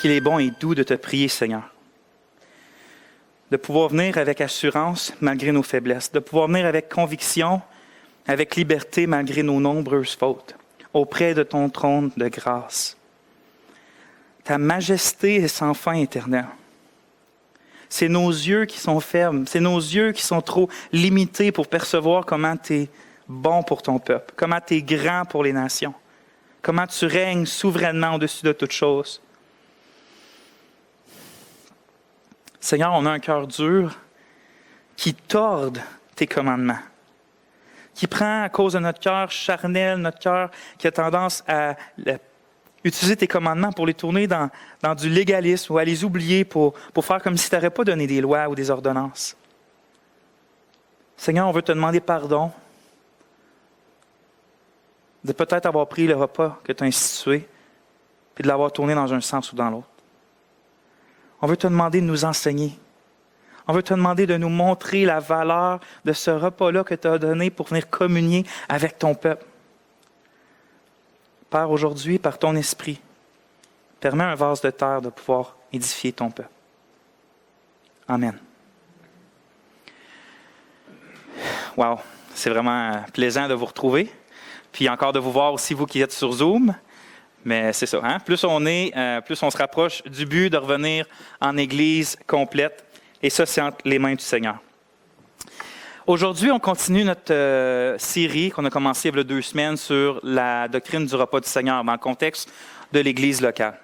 qu'il est bon et doux de te prier, Seigneur. De pouvoir venir avec assurance malgré nos faiblesses, de pouvoir venir avec conviction, avec liberté malgré nos nombreuses fautes, auprès de ton trône de grâce. Ta majesté est sans fin éternelle. C'est nos yeux qui sont fermes, c'est nos yeux qui sont trop limités pour percevoir comment tu es bon pour ton peuple, comment tu es grand pour les nations, comment tu règnes souverainement au-dessus de toutes choses. Seigneur, on a un cœur dur qui torde tes commandements, qui prend à cause de notre cœur charnel, notre cœur qui a tendance à utiliser tes commandements pour les tourner dans du légalisme ou à les oublier pour faire comme si tu n'aurais pas donné des lois ou des ordonnances. Seigneur, on veut te demander pardon de peut-être avoir pris le repas que tu as institué et de l'avoir tourné dans un sens ou dans l'autre. On veut te demander de nous enseigner. On veut te demander de nous montrer la valeur de ce repas-là que tu as donné pour venir communier avec ton peuple. Père, aujourd'hui, par ton esprit, permets à un vase de terre de pouvoir édifier ton peuple. Amen. Wow, c'est vraiment plaisant de vous retrouver. Puis encore de vous voir aussi, vous qui êtes sur Zoom. Mais c'est ça, hein? Plus on se rapproche du but de revenir en Église complète. Et ça, c'est entre les mains du Seigneur. Aujourd'hui, on continue notre série qu'on a commencée il y a 2 semaines sur la doctrine du repas du Seigneur dans le contexte de l'Église locale.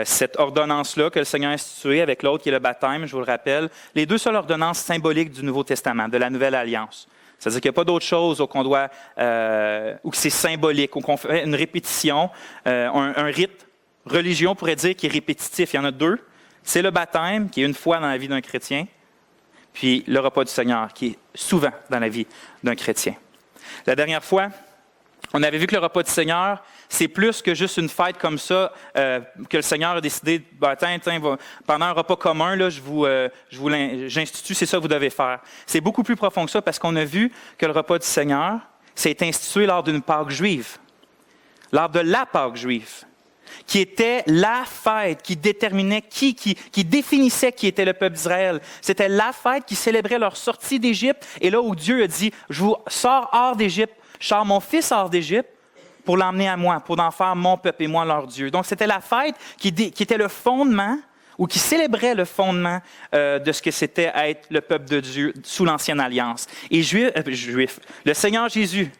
Cette ordonnance-là que le Seigneur a instituée avec l'autre qui est le baptême, je vous le rappelle, les 2 seules ordonnances symboliques du Nouveau Testament, de la Nouvelle Alliance. C'est-à-dire qu'il n'y a pas d'autre chose qu'on doit, ou que c'est symbolique, ou qu'on fait une répétition, un rite religieux, on pourrait dire, qui est répétitif. Il y en a 2. C'est le baptême, qui est une fois dans la vie d'un chrétien, puis le repas du Seigneur, qui est souvent dans la vie d'un chrétien. La dernière fois, on avait vu que le repas du Seigneur, c'est plus que juste une fête comme ça, que le Seigneur a décidé, pendant un repas commun, là, j'institue, c'est ça que vous devez faire. C'est beaucoup plus profond que ça, parce qu'on a vu que le repas du Seigneur, c'est institué lors d'une Pâque juive, lors de la Pâque juive, qui était la fête qui déterminait qui définissait qui était le peuple d'Israël. C'était la fête qui célébrait leur sortie d'Égypte, et là où Dieu a dit, je vous sors hors d'Égypte, je sors mon fils hors d'Égypte, pour l'emmener à moi, pour en faire mon peuple et moi leur Dieu. Donc, c'était la fête qui était le fondement, ou qui célébrait le fondement de ce que c'était être le peuple de Dieu sous l'Ancienne Alliance. Et le Seigneur Jésus,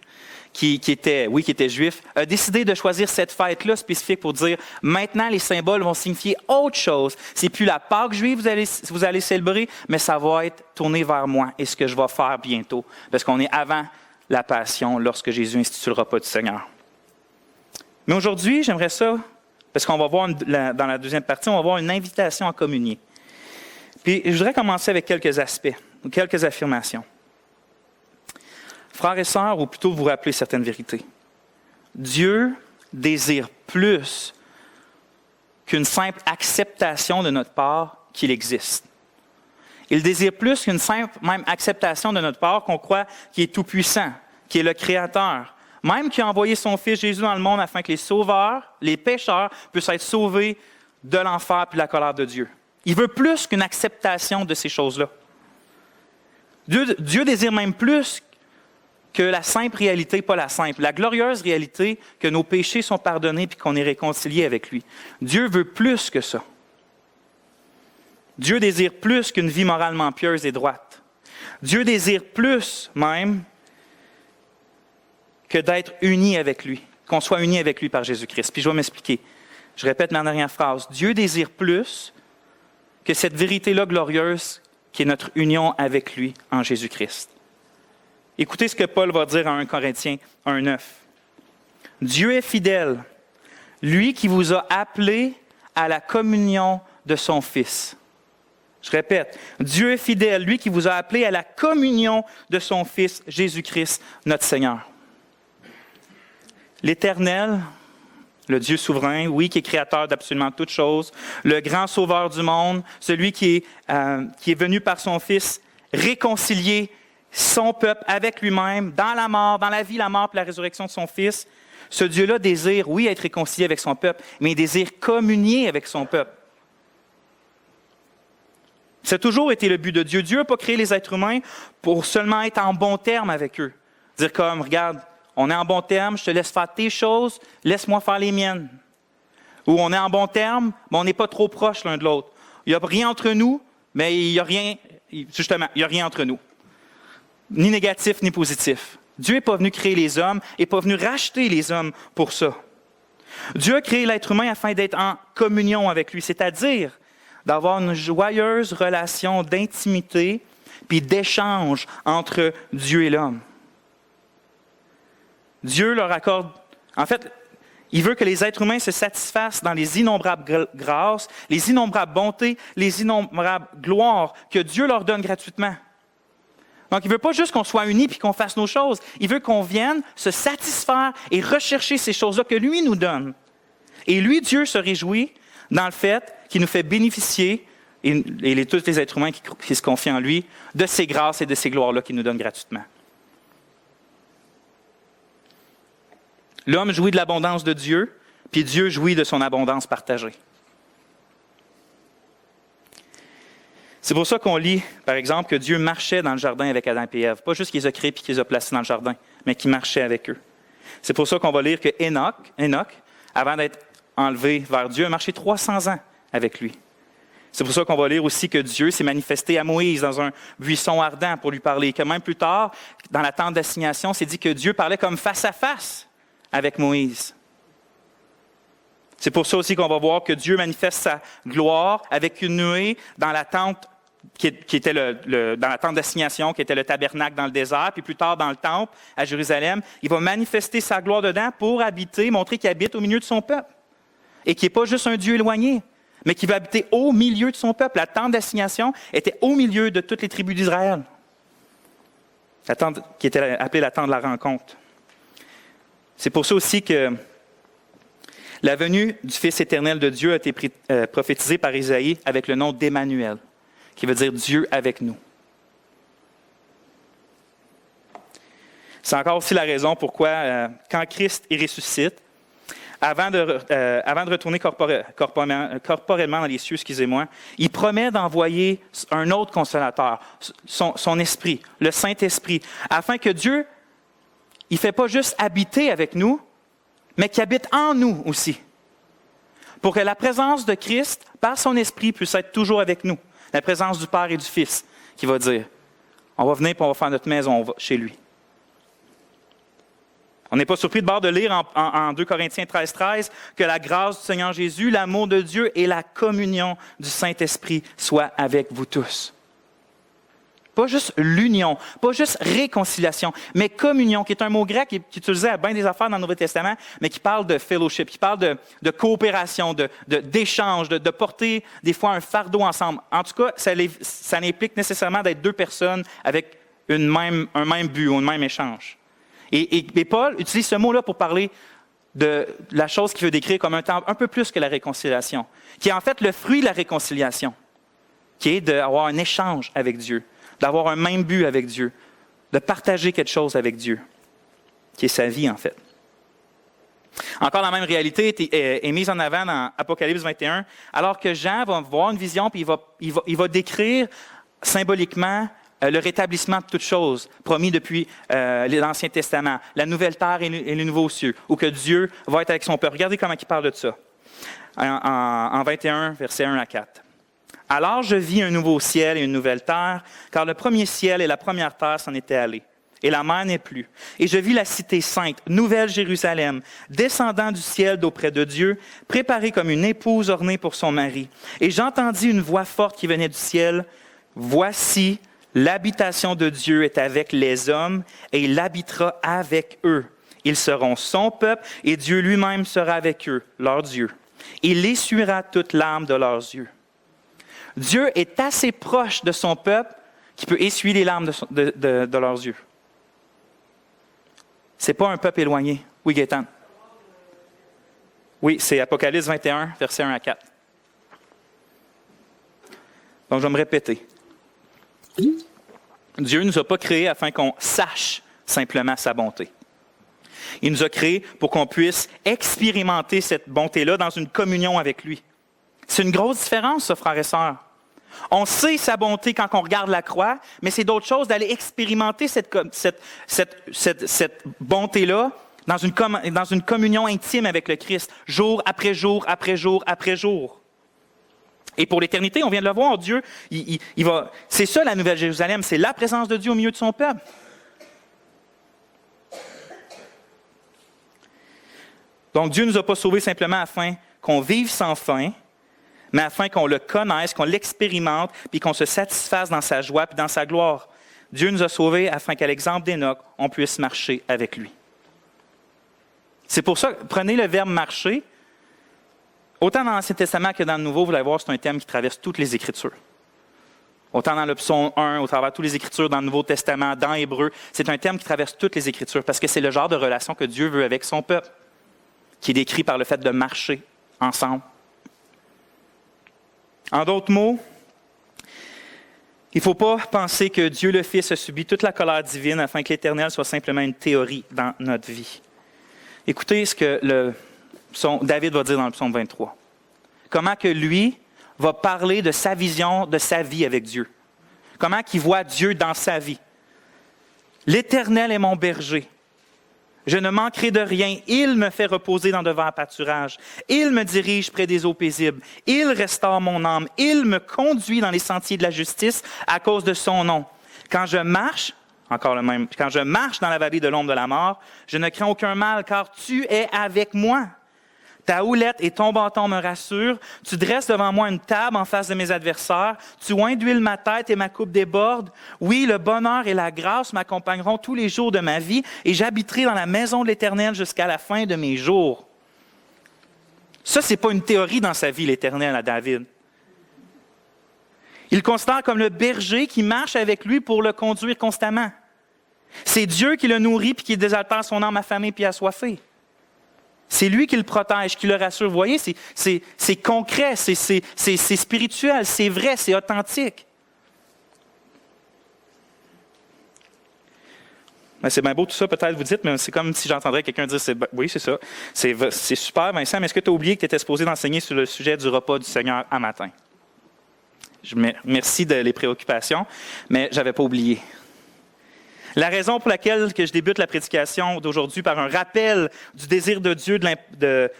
qui était juif, a décidé de choisir cette fête-là spécifique pour dire, maintenant, les symboles vont signifier autre chose. C'est plus la Pâque juive que vous allez célébrer, mais ça va être tourné vers moi et ce que je vais faire bientôt. Parce qu'on est avant la Passion, lorsque Jésus institue le repas du Seigneur. Mais aujourd'hui, j'aimerais ça, parce qu'on va voir dans la deuxième partie, on va voir une invitation à communier. Puis je voudrais commencer avec quelques aspects, ou quelques affirmations. Frères et sœurs, ou plutôt vous rappeler certaines vérités. Dieu désire plus qu'une simple acceptation de notre part qu'il existe. Il désire plus qu'une simple même acceptation de notre part qu'on croit qu'il est tout-puissant, qu'il est le Créateur, même qui a envoyé son Fils Jésus dans le monde afin que les sauveurs, les pécheurs, puissent être sauvés de l'enfer et de la colère de Dieu. Il veut plus qu'une acceptation de ces choses-là. Dieu désire même plus que la simple réalité, pas la simple, la glorieuse réalité que nos péchés sont pardonnés et qu'on est réconcilié avec lui. Dieu veut plus que ça. Dieu désire plus qu'une vie moralement pieuse et droite. Dieu désire plus même que d'être unis avec lui, qu'on soit unis avec lui par Jésus-Christ. Puis je vais m'expliquer. Je répète ma dernière phrase. Dieu désire plus que cette vérité-là glorieuse qui est notre union avec lui en Jésus-Christ. Écoutez ce que Paul va dire en 1 Corinthiens 1,9. Dieu est fidèle, lui qui vous a appelés à la communion de son Fils. Je répète, Dieu est fidèle, lui qui vous a appelés à la communion de son Fils, Jésus-Christ, notre Seigneur. L'Éternel, le Dieu souverain, oui, qui est créateur d'absolument toutes choses, le grand sauveur du monde, celui qui est venu par son Fils réconcilier son peuple avec lui-même, dans la mort, dans la vie, la mort et la résurrection de son Fils. Ce Dieu-là désire, oui, être réconcilié avec son peuple, mais il désire communier avec son peuple. Ça a toujours été le but de Dieu. Dieu n'a pas créé les êtres humains pour seulement être en bon terme avec eux. Dire comme, regarde, on est en bon terme, je te laisse faire tes choses, laisse-moi faire les miennes. Ou on est en bon terme, mais on n'est pas trop proches l'un de l'autre. Il n'y a rien entre nous, mais il n'y a rien, justement, il n'y a rien entre nous. Ni négatif, ni positif. Dieu n'est pas venu créer les hommes, il n'est pas venu racheter les hommes pour ça. Dieu a créé l'être humain afin d'être en communion avec lui, c'est-à-dire d'avoir une joyeuse relation d'intimité puis d'échange entre Dieu et l'homme. Dieu leur accorde, en fait, il veut que les êtres humains se satisfassent dans les innombrables grâces, les innombrables bontés, les innombrables gloires que Dieu leur donne gratuitement. Donc, il ne veut pas juste qu'on soit unis puis qu'on fasse nos choses. Il veut qu'on vienne se satisfaire et rechercher ces choses-là que lui nous donne. Et lui, Dieu, se réjouit dans le fait qu'il nous fait bénéficier, et tous les êtres humains qui se confient en lui, de ces grâces et de ces gloires-là qu'il nous donne gratuitement. L'homme jouit de l'abondance de Dieu, puis Dieu jouit de son abondance partagée. C'est pour ça qu'on lit, par exemple, que Dieu marchait dans le jardin avec Adam et Ève. Pas juste qu'il les a créés et qu'il les a placés dans le jardin, mais qu'il marchait avec eux. C'est pour ça qu'on va lire que Enoch, avant d'être enlevé vers Dieu, a marché 300 ans avec lui. C'est pour ça qu'on va lire aussi que Dieu s'est manifesté à Moïse dans un buisson ardent pour lui parler. Que même plus tard, dans la tente d'assignation, c'est dit que Dieu parlait comme face à face avec Moïse. C'est pour ça aussi qu'on va voir que Dieu manifeste sa gloire avec une nuée dans la tente qui était dans la tente d'assignation, qui était le tabernacle dans le désert, puis plus tard dans le temple à Jérusalem. Il va manifester sa gloire dedans pour habiter, montrer qu'il habite au milieu de son peuple. Et qu'il n'est pas juste un Dieu éloigné, mais qu'il va habiter au milieu de son peuple. La tente d'assignation était au milieu de toutes les tribus d'Israël. La tente qui était appelée la tente de la rencontre. C'est pour ça aussi que la venue du Fils éternel de Dieu a été prophétisée par Isaïe avec le nom d'Emmanuel, qui veut dire Dieu avec nous. C'est encore aussi la raison pourquoi, quand Christ y ressuscite, avant de retourner corporellement dans les cieux, il promet d'envoyer un autre consolateur, son esprit, le Saint-Esprit, afin que Dieu, il ne fait pas juste habiter avec nous, mais qu'il habite en nous aussi. Pour que la présence de Christ, par son esprit, puisse être toujours avec nous. La présence du Père et du Fils, qui va dire, on va venir et on va faire notre maison chez lui. On n'est pas surpris de bord de lire en 2 Corinthiens 13 que la grâce du Seigneur Jésus, l'amour de Dieu et la communion du Saint-Esprit soient avec vous tous. Pas juste l'union, pas juste réconciliation, mais communion, qui est un mot grec qui est utilisé à bien des affaires dans le Nouveau Testament, mais qui parle de fellowship, qui parle de coopération, d'échange, de porter des fois un fardeau ensemble. En tout cas, ça implique nécessairement d'être deux personnes avec un même but ou un même échange. Et Paul utilise ce mot-là pour parler de la chose qu'il veut décrire comme un temps un peu plus que la réconciliation, qui est en fait le fruit de la réconciliation, qui est d'avoir un échange avec Dieu, d'avoir un même but avec Dieu, de partager quelque chose avec Dieu, qui est sa vie en fait. Encore la même réalité est mise en avant dans Apocalypse 21, alors que Jean va voir une vision puis il va décrire symboliquement le rétablissement de toutes choses promis depuis l'Ancien Testament, la nouvelle terre et les nouveaux cieux, où que Dieu va être avec son peuple. Regardez comment il parle de ça, en 21, versets 1 à 4. « Alors je vis un nouveau ciel et une nouvelle terre, car le premier ciel et la première terre s'en étaient allés, et la mer n'est plus. Et je vis la cité sainte, nouvelle Jérusalem, descendant du ciel d'auprès de Dieu, préparée comme une épouse ornée pour son mari. Et j'entendis une voix forte qui venait du ciel. Voici, l'habitation de Dieu est avec les hommes, et il habitera avec eux. Ils seront son peuple, et Dieu lui-même sera avec eux, leur Dieu. Il essuiera toute larme de leurs yeux. » Dieu est assez proche de son peuple qu'il peut essuyer les larmes de leurs yeux. Ce n'est pas un peuple éloigné. Oui, Gaëtan? Oui, c'est Apocalypse 21, versets 1 à 4. Donc, je vais me répéter. Dieu ne nous a pas créés afin qu'on sache simplement sa bonté. Il nous a créés pour qu'on puisse expérimenter cette bonté-là dans une communion avec lui. C'est une grosse différence, ça, frères et sœurs. On sait sa bonté quand on regarde la croix, mais c'est d'autres choses d'aller expérimenter cette bonté-là dans une communion intime avec le Christ, jour après jour, après jour, après jour. Et pour l'éternité, on vient de le voir, Dieu, il va. C'est ça la Nouvelle Jérusalem, c'est la présence de Dieu au milieu de son peuple. Donc Dieu ne nous a pas sauvés simplement afin qu'on vive sans fin, mais afin qu'on le connaisse, qu'on l'expérimente, puis qu'on se satisfasse dans sa joie puis dans sa gloire. Dieu nous a sauvés afin qu'à l'exemple d'Hénoch, on puisse marcher avec lui. C'est pour ça, prenez le verbe « marcher ». Autant dans l'Ancien Testament que dans le Nouveau, vous allez voir, c'est un thème qui traverse toutes les Écritures. Autant dans le Psaume 1, au travers de toutes les Écritures, dans le Nouveau Testament, dans Hébreu, c'est un thème qui traverse toutes les Écritures parce que c'est le genre de relation que Dieu veut avec son peuple, qui est décrit par le fait de marcher ensemble. En d'autres mots, il ne faut pas penser que Dieu le Fils a subi toute la colère divine afin que l'Éternel soit simplement une théorie dans notre vie. Écoutez ce que David va dire dans le psaume 23. Comment que lui va parler de sa vision, de sa vie avec Dieu. Comment qu'il voit Dieu dans sa vie. L'Éternel est mon berger. Je ne manquerai de rien. Il me fait reposer dans de verts pâturages. Il me dirige près des eaux paisibles. Il restaure mon âme. Il me conduit dans les sentiers de la justice à cause de son nom. Quand je marche dans la vallée de l'ombre de la mort, je ne crains aucun mal, car tu es avec moi. Ta houlette et ton bâton me rassurent. Tu dresses devant moi une table en face de mes adversaires. Tu oins d'huile ma tête et ma coupe déborde. Oui, le bonheur et la grâce m'accompagneront tous les jours de ma vie et j'habiterai dans la maison de l'Éternel jusqu'à la fin de mes jours. Ça, ce n'est pas une théorie dans sa vie, l'Éternel, à David. Il le considère comme le berger qui marche avec lui pour le conduire constamment. C'est Dieu qui le nourrit puis qui désaltère son âme affamée puis assoiffée. C'est lui qui le protège, qui le rassure. Vous voyez, c'est concret, c'est spirituel, c'est vrai, c'est authentique. Ben, c'est bien beau tout ça, peut-être vous dites, mais c'est comme si j'entendrais quelqu'un dire, oui, c'est ça. C'est super, Vincent, mais est-ce que tu as oublié que tu étais supposé d'enseigner sur le sujet du repas du Seigneur à matin? Merci de les préoccupations, mais je n'avais pas oublié. La raison pour laquelle que je débute la prédication d'aujourd'hui par un rappel du désir de Dieu,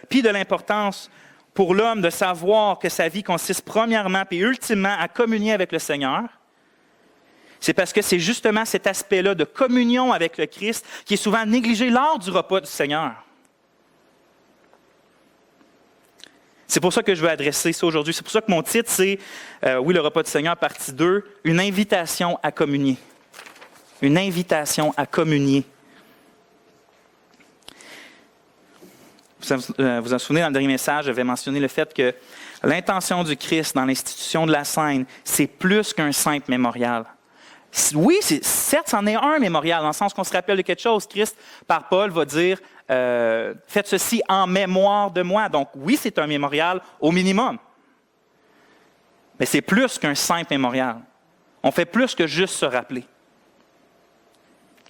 puis de l'importance pour l'homme de savoir que sa vie consiste premièrement et ultimement à communier avec le Seigneur, c'est parce que c'est justement cet aspect-là de communion avec le Christ qui est souvent négligé lors du repas du Seigneur. C'est pour ça que je veux adresser ça aujourd'hui. C'est pour ça que mon titre, c'est le repas du Seigneur, partie 2, une invitation à communier. Une invitation à communier. Vous vous souvenez, dans le dernier message, j'avais mentionné le fait que l'intention du Christ dans l'institution de la scène, c'est plus qu'un simple mémorial. Oui, certes, c'en est un mémorial, dans le sens qu'on se rappelle de quelque chose. Christ, par Paul, va dire « Faites ceci en mémoire de moi ». Donc oui, c'est un mémorial au minimum. Mais c'est plus qu'un simple mémorial. On fait plus que juste se rappeler.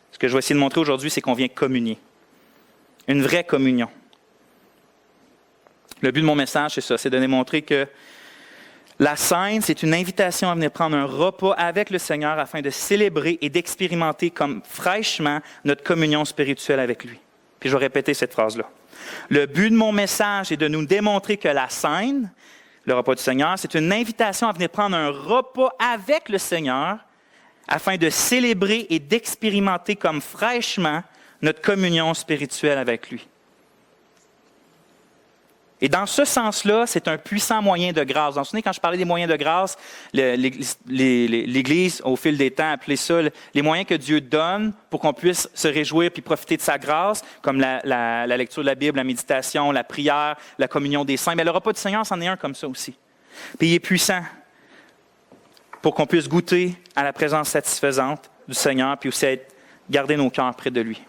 Ce que je vais essayer de montrer aujourd'hui, c'est qu'on vient communier. Une vraie communion. Le but de mon message, c'est ça, c'est de démontrer que la scène, c'est une invitation à venir prendre un repas avec le Seigneur afin de célébrer et d'expérimenter comme fraîchement notre communion spirituelle avec lui. Puis je vais répéter cette phrase-là. Le but de mon message est de nous démontrer que la scène, le repas du Seigneur, c'est une invitation à venir prendre un repas avec le Seigneur afin de célébrer et d'expérimenter comme fraîchement notre communion spirituelle avec lui. Et dans ce sens-là, c'est un puissant moyen de grâce. Vous vous souvenez, quand je parlais des moyens de grâce, l'Église, au fil des temps, a appelé ça les moyens que Dieu donne pour qu'on puisse se réjouir puis profiter de sa grâce, comme la lecture de la Bible, la méditation, la prière, la communion des saints. Mais le repas du Seigneur, c'en est un comme ça aussi. Puis il est puissant pour qu'on puisse goûter à la présence satisfaisante du Seigneur puis aussi garder nos cœurs près de lui.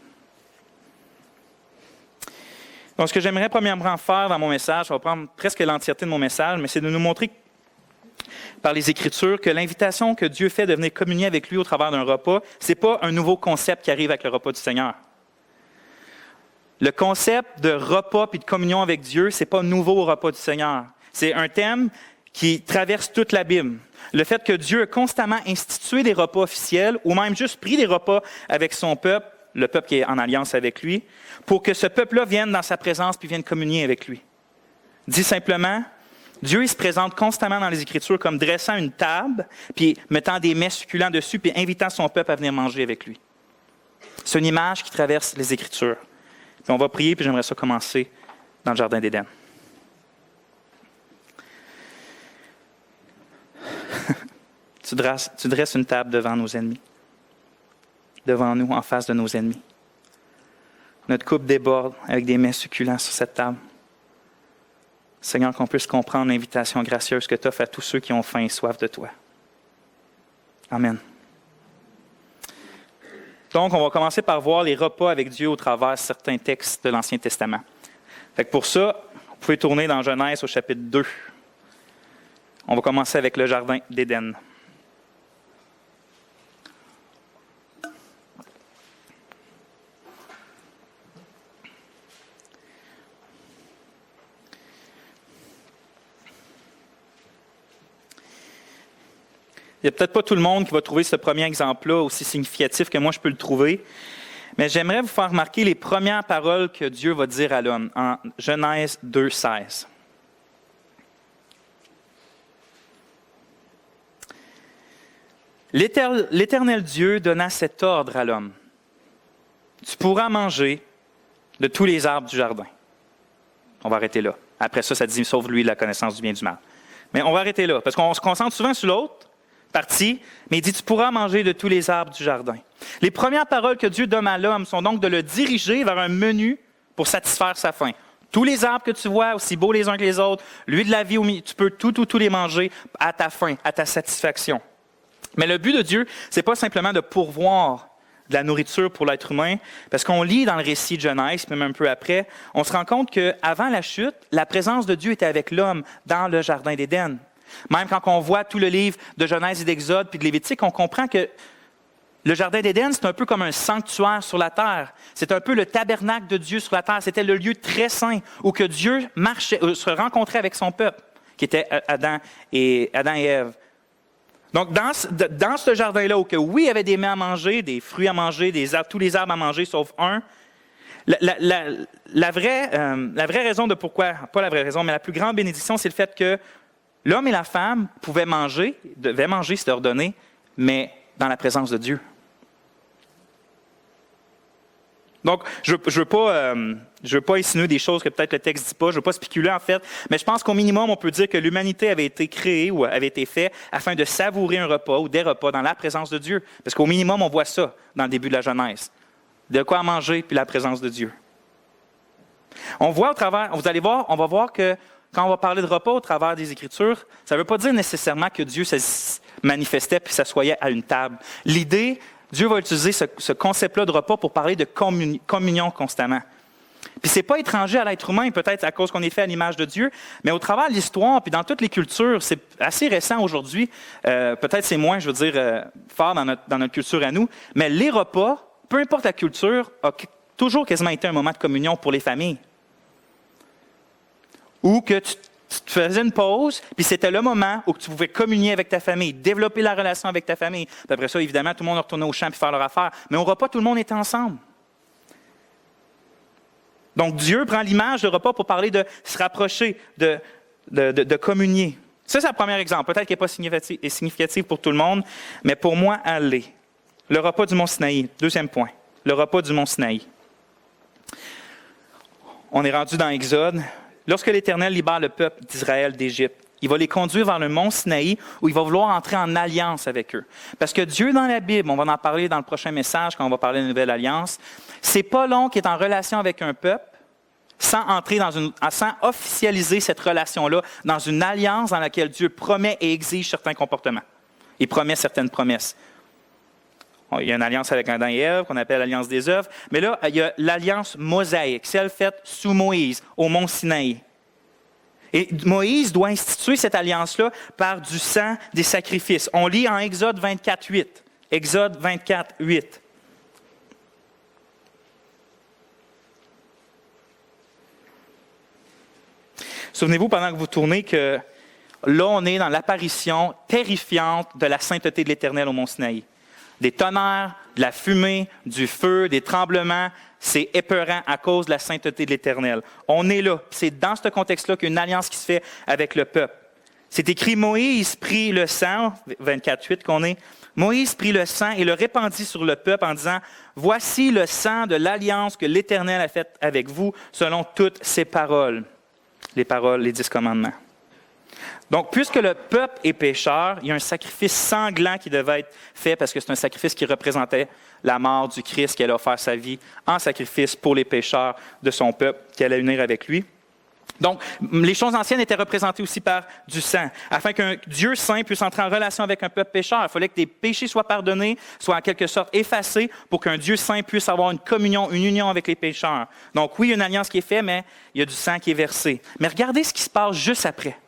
Donc, ce que j'aimerais premièrement faire dans mon message, je vais prendre presque l'entièreté de mon message, mais c'est de nous montrer par les Écritures que l'invitation que Dieu fait de venir communier avec lui au travers d'un repas, ce n'est pas un nouveau concept qui arrive avec le repas du Seigneur. Le concept de repas puis de communion avec Dieu, ce n'est pas nouveau au repas du Seigneur. C'est un thème qui traverse toute la Bible. Le fait que Dieu a constamment institué des repas officiels ou même juste pris des repas avec son peuple, le peuple qui est en alliance avec lui, pour que ce peuple-là vienne dans sa présence puis vienne communier avec lui. Dit simplement, Dieu il se présente constamment dans les Écritures comme dressant une table, puis mettant des mets succulents dessus, puis invitant son peuple à venir manger avec lui. C'est une image qui traverse les Écritures. Puis on va prier, puis j'aimerais ça commencer dans le Jardin d'Éden. Tu dresses une table devant nos ennemis, devant nous, en face de nos ennemis. Notre coupe déborde avec des mets succulents sur cette table. Seigneur, qu'on puisse comprendre l'invitation gracieuse que tu offres à tous ceux qui ont faim et soif de toi. Amen. Donc, on va commencer par voir les repas avec Dieu au travers de certains textes de l'Ancien Testament. Fait que pour ça, vous pouvez tourner dans Genèse au chapitre 2. On va commencer avec le Jardin d'Éden. Il n'y a peut-être pas tout le monde qui va trouver ce premier exemple-là aussi significatif que moi je peux le trouver, mais j'aimerais vous faire remarquer les premières paroles que Dieu va dire à l'homme en Genèse 2, 16. L'Éternel Dieu donna cet ordre à l'homme. Tu pourras manger de tous les arbres du jardin. On va arrêter là. Après ça, ça dit, sauve-lui de la connaissance du bien et du mal. Mais on va arrêter là, parce qu'on se concentre souvent sur l'autre partie, mais il dit, tu pourras manger de tous les arbres du jardin. Les premières paroles que Dieu donne à l'homme sont donc de le diriger vers un menu pour satisfaire sa faim. Tous les arbres que tu vois, aussi beaux les uns que les autres, l'huile de la vie, tu peux tous les manger à ta faim, à ta satisfaction. Mais le but de Dieu, ce n'est pas simplement de pourvoir de la nourriture pour l'être humain, parce qu'on lit dans le récit de Genèse, même un peu après, on se rend compte qu'avant la chute, la présence de Dieu était avec l'homme dans le Jardin d'Éden. Même quand on voit tout le livre de Genèse et d'Exode puis de Lévitique, on comprend que le Jardin d'Éden, c'est un peu comme un sanctuaire sur la terre. C'est un peu le tabernacle de Dieu sur la terre. C'était le lieu très saint où que Dieu se rencontrait avec son peuple, qui était Adam et Ève. Donc, dans ce jardin-là, où que, oui, il y avait des mets à manger, des fruits à manger, tous les arbres à manger, sauf un, la vraie raison de pourquoi, pas la vraie raison, mais la plus grande bénédiction, c'est le fait que l'homme et la femme pouvaient manger, devaient manger, c'était ordonné, mais dans la présence de Dieu. Donc, je ne veux pas insinuer des choses que peut-être le texte ne dit pas, je ne veux pas spéculer en fait, mais je pense qu'au minimum, on peut dire que l'humanité avait été créée ou avait été faite afin de savourer un repas ou des repas dans la présence de Dieu. Parce qu'au minimum, on voit ça dans le début de la Genèse. De quoi manger, puis la présence de Dieu. On voit au travers, vous allez voir, on va voir que quand on va parler de repas au travers des Écritures, ça ne veut pas dire nécessairement que Dieu se manifestait puis s'assoyait à une table. L'idée, Dieu va utiliser ce concept-là de repas pour parler de communion constamment. Puis c'est pas étranger à l'être humain, peut-être à cause qu'on est fait à l'image de Dieu, mais au travers de l'histoire, puis dans toutes les cultures, c'est assez récent aujourd'hui, peut-être c'est moins, je veux dire, fort dans notre culture à nous, mais les repas, peu importe la culture, a toujours quasiment été un moment de communion pour les familles. Ou que tu te faisais une pause, puis c'était le moment où tu pouvais communier avec ta famille, développer la relation avec ta famille. Puis après ça, évidemment, tout le monde retournait au champ puis faire leur affaire. Mais au repas, tout le monde était ensemble. Donc, Dieu prend l'image de repas pour parler de se rapprocher, de communier. Ça, c'est le premier exemple. Peut-être qu'il n'est pas significatif pour tout le monde, mais pour moi, elle l'est. Le repas du mont Sinaï. Deuxième point. Le repas du mont Sinaï. On est rendu dans Exode. Lorsque l'Éternel libère le peuple d'Israël d'Égypte, il va les conduire vers le mont Sinaï où il va vouloir entrer en alliance avec eux. Parce que Dieu, dans la Bible, on va en parler dans le prochain message quand on va parler de la nouvelle alliance, c'est pas long qu'il est en relation avec un peuple sans officialiser cette relation-là dans une alliance dans laquelle Dieu promet et exige certains comportements. Il promet certaines promesses. Il y a une alliance avec Adam et Ève qu'on appelle l'alliance des œuvres, mais là, il y a l'alliance mosaïque, celle faite sous Moïse, au mont Sinaï. Et Moïse doit instituer cette alliance-là par du sang des sacrifices. On lit en Exode 24, 8. Exode 24, 8. Souvenez-vous, pendant que vous tournez, que là, on est dans l'apparition terrifiante de la sainteté de l'Éternel au mont Sinaï. Des tonnerres, de la fumée, du feu, des tremblements, c'est épeurant à cause de la sainteté de l'Éternel. On est là. C'est dans ce contexte-là qu'il y a une alliance qui se fait avec le peuple. C'est écrit, Moïse prit le sang, 24:8 qu'on est, Moïse prit le sang et le répandit sur le peuple en disant, « Voici le sang de l'alliance que l'Éternel a faite avec vous, selon toutes ses paroles. » Les paroles, les 10 commandements. Donc, puisque le peuple est pécheur, il y a un sacrifice sanglant qui devait être fait parce que c'est un sacrifice qui représentait la mort du Christ qui allait offrir sa vie en sacrifice pour les pécheurs de son peuple qui allait unir avec lui. Donc, les choses anciennes étaient représentées aussi par du sang. Afin qu'un Dieu saint puisse entrer en relation avec un peuple pécheur, il fallait que des péchés soient pardonnés, soient en quelque sorte effacés pour qu'un Dieu saint puisse avoir une communion, une union avec les pécheurs. Donc oui, il y a une alliance qui est faite, mais il y a du sang qui est versé. Mais regardez ce qui se passe juste après.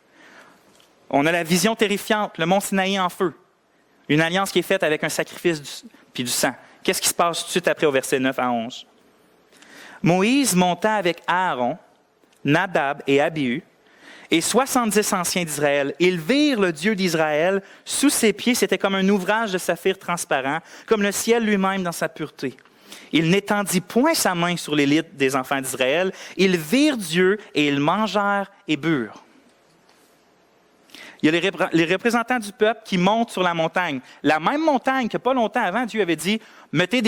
On a la vision terrifiante, le mont Sinaï en feu. Une alliance qui est faite avec un sacrifice puis du sang. Qu'est-ce qui se passe tout de suite après au verset 9 à 11? Moïse monta avec Aaron, Nadab et Abihu, et 70 anciens d'Israël. Ils virent le Dieu d'Israël. Sous ses pieds, c'était comme un ouvrage de saphir transparent, comme le ciel lui-même dans sa pureté. Il n'étendit point sa main sur l'élite des enfants d'Israël. Ils virent Dieu et ils mangèrent et burent. Il y a les représentants du peuple qui montent sur la montagne. La même montagne que pas longtemps avant, Dieu avait dit, mettez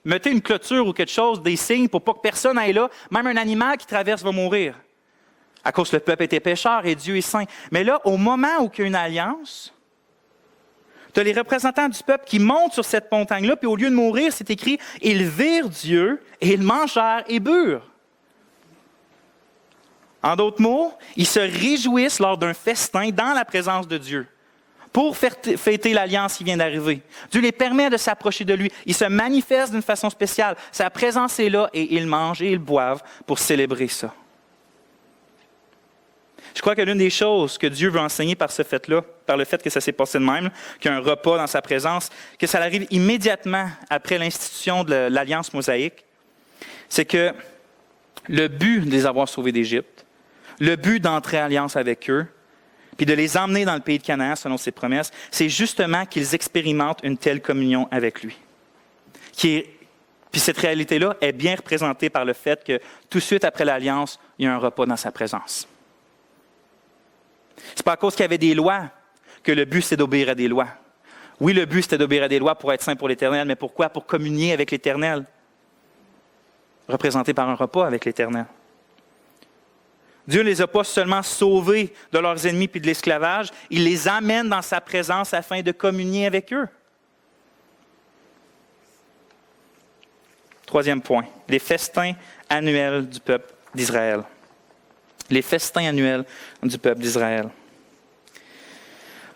une clôture ou quelque chose, des signes pour pas que personne aille là. Même un animal qui traverse va mourir. À cause que le peuple était pécheur et Dieu est saint. Mais là, au moment où il y a une alliance, tu as les représentants du peuple qui montent sur cette montagne-là, puis au lieu de mourir, c'est écrit, ils virent Dieu et ils mangèrent et burent. En d'autres mots, ils se réjouissent lors d'un festin dans la présence de Dieu pour fêter l'alliance qui vient d'arriver. Dieu les permet de s'approcher de lui. Ils se manifestent d'une façon spéciale. Sa présence est là et ils mangent et ils boivent pour célébrer ça. Je crois que l'une des choses que Dieu veut enseigner par ce fait-là, par le fait que ça s'est passé de même, qu'il y a un repas dans sa présence, que ça arrive immédiatement après l'institution de l'alliance mosaïque, c'est que le but de les avoir sauvés d'Égypte, le but d'entrer en alliance avec eux, puis de les emmener dans le pays de Canaan selon ses promesses, c'est justement qu'ils expérimentent une telle communion avec lui. Puis cette réalité-là est bien représentée par le fait que tout de suite après l'alliance, il y a un repas dans sa présence. C'est pas à cause qu'il y avait des lois que le but, c'est d'obéir à des lois. Oui, le but, c'était d'obéir à des lois pour être saint pour l'Éternel, mais pourquoi? Pour communier avec l'Éternel, représenté par un repas avec l'Éternel. Dieu ne les a pas seulement sauvés de leurs ennemis puis de l'esclavage, il les amène dans sa présence afin de communier avec eux. Troisième point, les festins annuels du peuple d'Israël. Les festins annuels du peuple d'Israël.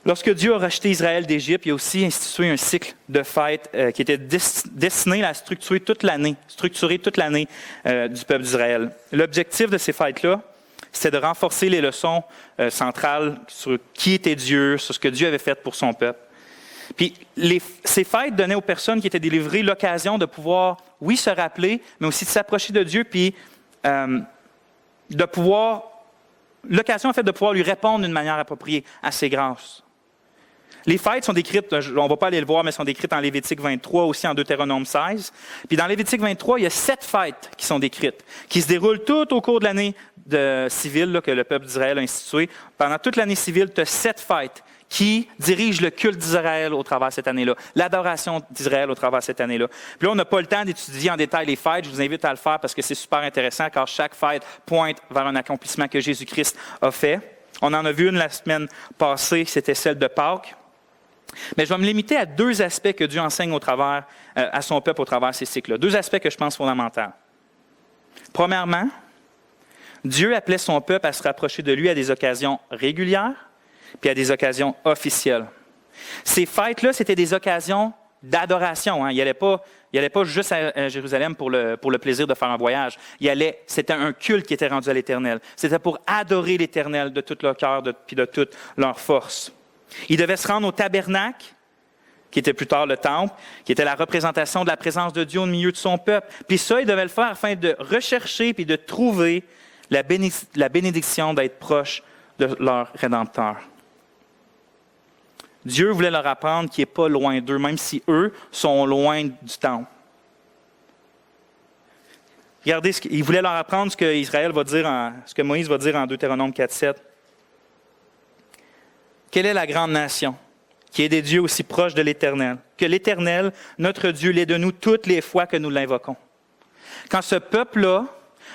Lorsque Dieu a racheté Israël d'Égypte, il a aussi institué un cycle de fêtes qui était destiné à structurer toute l'année du peuple d'Israël. L'objectif de ces fêtes-là, c'était de renforcer les leçons centrales sur qui était Dieu, sur ce que Dieu avait fait pour son peuple. Puis ces fêtes donnaient aux personnes qui étaient délivrées l'occasion de pouvoir, oui, se rappeler, mais aussi de s'approcher de Dieu, puis l'occasion en fait de pouvoir lui répondre d'une manière appropriée à ses grâces. Les fêtes sont décrites, on ne va pas aller le voir, mais sont décrites en Lévitique 23, aussi en Deutéronome 16. Puis dans Lévitique 23, il y a 7 fêtes qui sont décrites, qui se déroulent tout au cours de l'année civile là, que le peuple d'Israël a instituée. Pendant toute l'année civile, tu as 7 fêtes qui dirigent le culte d'Israël au travers de cette année-là, l'adoration d'Israël au travers de cette année-là. Puis là, on n'a pas le temps d'étudier en détail les fêtes. Je vous invite à le faire parce que c'est super intéressant, car chaque fête pointe vers un accomplissement que Jésus-Christ a fait. On en a vu une la semaine passée, c'était celle de Pâques. Mais je vais me limiter à 2 aspects que Dieu enseigne à son peuple au travers de ces cycles-là. 2 aspects que je pense fondamentaux. Premièrement, Dieu appelait son peuple à se rapprocher de lui à des occasions régulières puis à des occasions officielles. Ces fêtes-là, c'était des occasions d'adoration. Hein. Il n'allait pas juste à Jérusalem pour le plaisir de faire un voyage. C'était un culte qui était rendu à l'Éternel. C'était pour adorer l'Éternel de tout leur cœur puis de toute leur force. Ils devaient se rendre au tabernacle, qui était plus tard le temple, qui était la représentation de la présence de Dieu au milieu de son peuple. Puis ça, ils devaient le faire afin de rechercher puis de trouver la bénédiction d'être proche de leur Rédempteur. Dieu voulait leur apprendre qu'il n'est pas loin d'eux, même si eux sont loin du temple. Regardez, il voulait leur apprendre ce que Israël va dire, ce que Moïse va dire en Deutéronome 4:7. Quelle est la grande nation qui est des dieux aussi proches de l'Éternel, que l'Éternel, notre Dieu, l'est de nous toutes les fois que nous l'invoquons. Quand ce peuple-là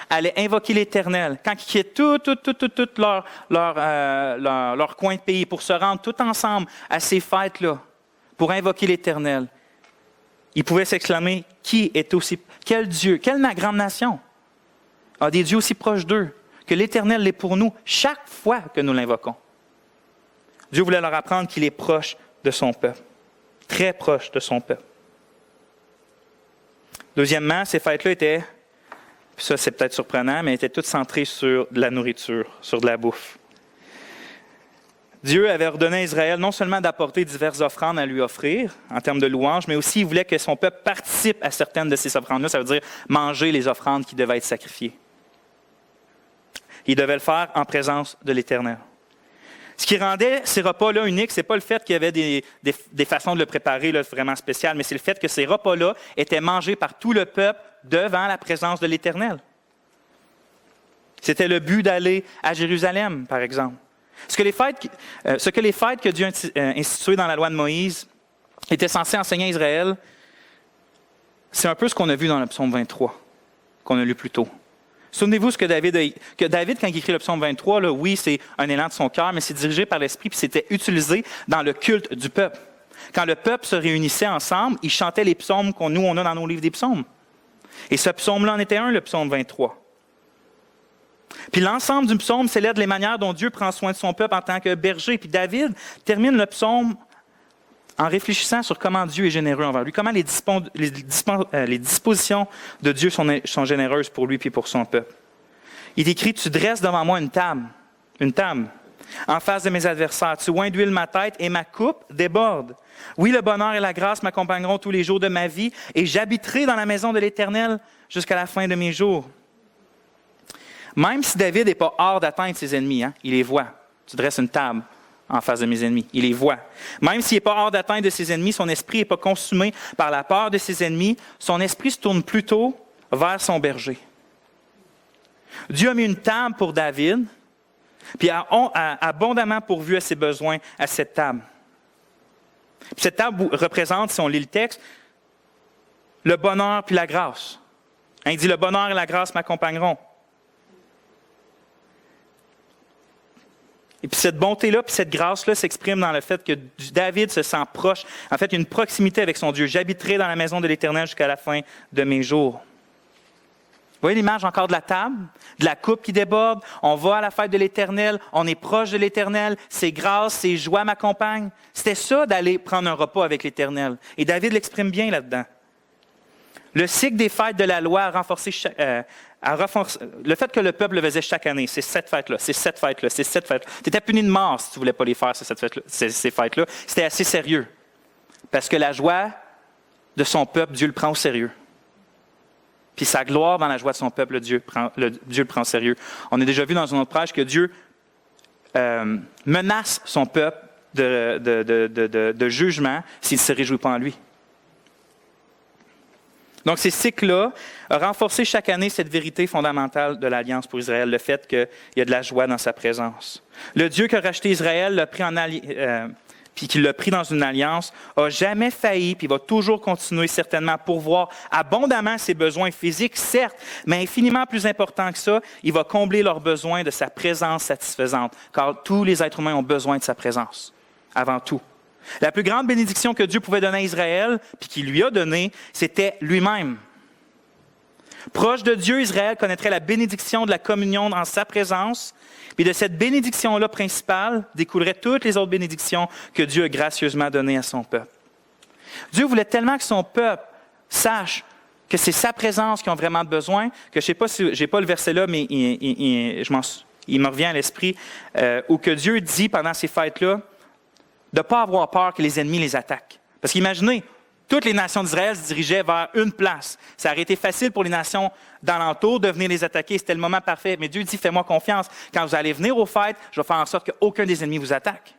allait invoquer l'Éternel, quand ils quittaient tout leur coin de pays pour se rendre tout ensemble à ces fêtes-là, pour invoquer l'Éternel, ils pouvaient s'exclamer, quel Dieu, quelle grande nation a des dieux aussi proches d'eux, que l'Éternel l'est pour nous chaque fois que nous l'invoquons. Dieu voulait leur apprendre qu'il est proche de son peuple, très proche de son peuple. Deuxièmement, ces fêtes-là étaient, puis ça c'est peut-être surprenant, mais étaient toutes centrées sur de la nourriture, sur de la bouffe. Dieu avait ordonné à Israël non seulement d'apporter diverses offrandes à lui offrir, en termes de louanges, mais aussi il voulait que son peuple participe à certaines de ces offrandes-là. Ça veut dire manger les offrandes qui devaient être sacrifiées. Il devait le faire en présence de l'Éternel. Ce qui rendait ces repas-là uniques, ce n'est pas le fait qu'il y avait des façons de le préparer là, vraiment spéciales, mais c'est le fait que ces repas-là étaient mangés par tout le peuple devant la présence de l'Éternel. C'était le but d'aller à Jérusalem, par exemple. Ce que les fêtes que Dieu a instituées dans la loi de Moïse étaient censées enseigner à Israël, c'est un peu ce qu'on a vu dans le psaume 23, qu'on a lu plus tôt. Souvenez-vous ce que David, quand il écrit le psaume 23, là, oui, c'est un élan de son cœur, mais c'est dirigé par l'Esprit, puis c'était utilisé dans le culte du peuple. Quand le peuple se réunissait ensemble, il chantait les psaumes qu'on a dans nos livres des psaumes. Et ce psaume-là en était un, le psaume 23. Puis l'ensemble du psaume célèbre les manières dont Dieu prend soin de son peuple en tant que berger. Puis David termine le psaume en réfléchissant sur comment Dieu est généreux envers lui, comment les dispositions de Dieu sont généreuses pour lui et pour son peuple. Il écrit « Tu dresses devant moi une table, en face de mes adversaires. Tu oins d'huile ma tête et ma coupe déborde. Oui, le bonheur et la grâce m'accompagneront tous les jours de ma vie et j'habiterai dans la maison de l'Éternel jusqu'à la fin de mes jours. » Même si David n'est pas hors d'atteinte ses ennemis, il les voit. Tu dresses une table en face de mes ennemis. Il les voit. Même s'il n'est pas hors d'atteinte de ses ennemis, son esprit n'est pas consumé par la peur de ses ennemis, son esprit se tourne plutôt vers son berger. Dieu a mis une table pour David, puis a abondamment pourvu à ses besoins à cette table. Puis cette table représente, si on lit le texte, le bonheur puis la grâce. Il dit « Le bonheur et la grâce m'accompagneront ». Et puis cette bonté-là, puis cette grâce-là s'exprime dans le fait que David se sent proche. En fait, il y a une proximité avec son Dieu. « J'habiterai dans la maison de l'Éternel jusqu'à la fin de mes jours. » Vous voyez l'image encore de la table, de la coupe qui déborde. On va à la fête de l'Éternel, on est proche de l'Éternel, ses grâces, ses joies m'accompagnent. C'était ça d'aller prendre un repas avec l'Éternel. Et David l'exprime bien là-dedans. Le cycle des fêtes de la loi a renforcé le fait que le peuple le faisait chaque année. C'est cette fête-là, c'est cette fête-là, c'est cette fête-là. Tu étais puni de mort si tu ne voulais pas les faire, ces fêtes-là. C'était assez sérieux. Parce que la joie de son peuple, Dieu le prend au sérieux. Puis sa gloire dans la joie de son peuple, Dieu le prend au sérieux. On a déjà vu dans un autre prêche que Dieu menace son peuple de jugement s'il ne se réjouit pas en lui. Donc, ces cycles-là ont renforcé chaque année cette vérité fondamentale de l'Alliance pour Israël, le fait qu'il y a de la joie dans sa présence. Le Dieu qui a racheté Israël, puis qui l'a pris dans une alliance, n'a jamais failli, puis va toujours continuer certainement à pourvoir abondamment ses besoins physiques, certes, mais infiniment plus important que ça, il va combler leurs besoins de sa présence satisfaisante, car tous les êtres humains ont besoin de sa présence, avant tout. La plus grande bénédiction que Dieu pouvait donner à Israël, puis qu'il lui a donnée, c'était lui-même. Proche de Dieu, Israël connaîtrait la bénédiction de la communion dans sa présence, puis de cette bénédiction-là principale découleraient toutes les autres bénédictions que Dieu a gracieusement données à son peuple. Dieu voulait tellement que son peuple sache que c'est sa présence qu'ils ont vraiment besoin, que je ne sais pas si j'ai pas le verset là, mais il me revient à l'esprit, où que Dieu dit pendant ces fêtes-là, de ne pas avoir peur que les ennemis les attaquent. Parce qu'imaginez, Toutes les nations d'Israël se dirigeaient vers une place. Ça aurait été facile pour les nations d'alentour de venir les attaquer. C'était le moment parfait. Mais Dieu dit, fais-moi confiance. Quand vous allez venir aux fêtes, je vais faire en sorte qu'aucun des ennemis vous attaque.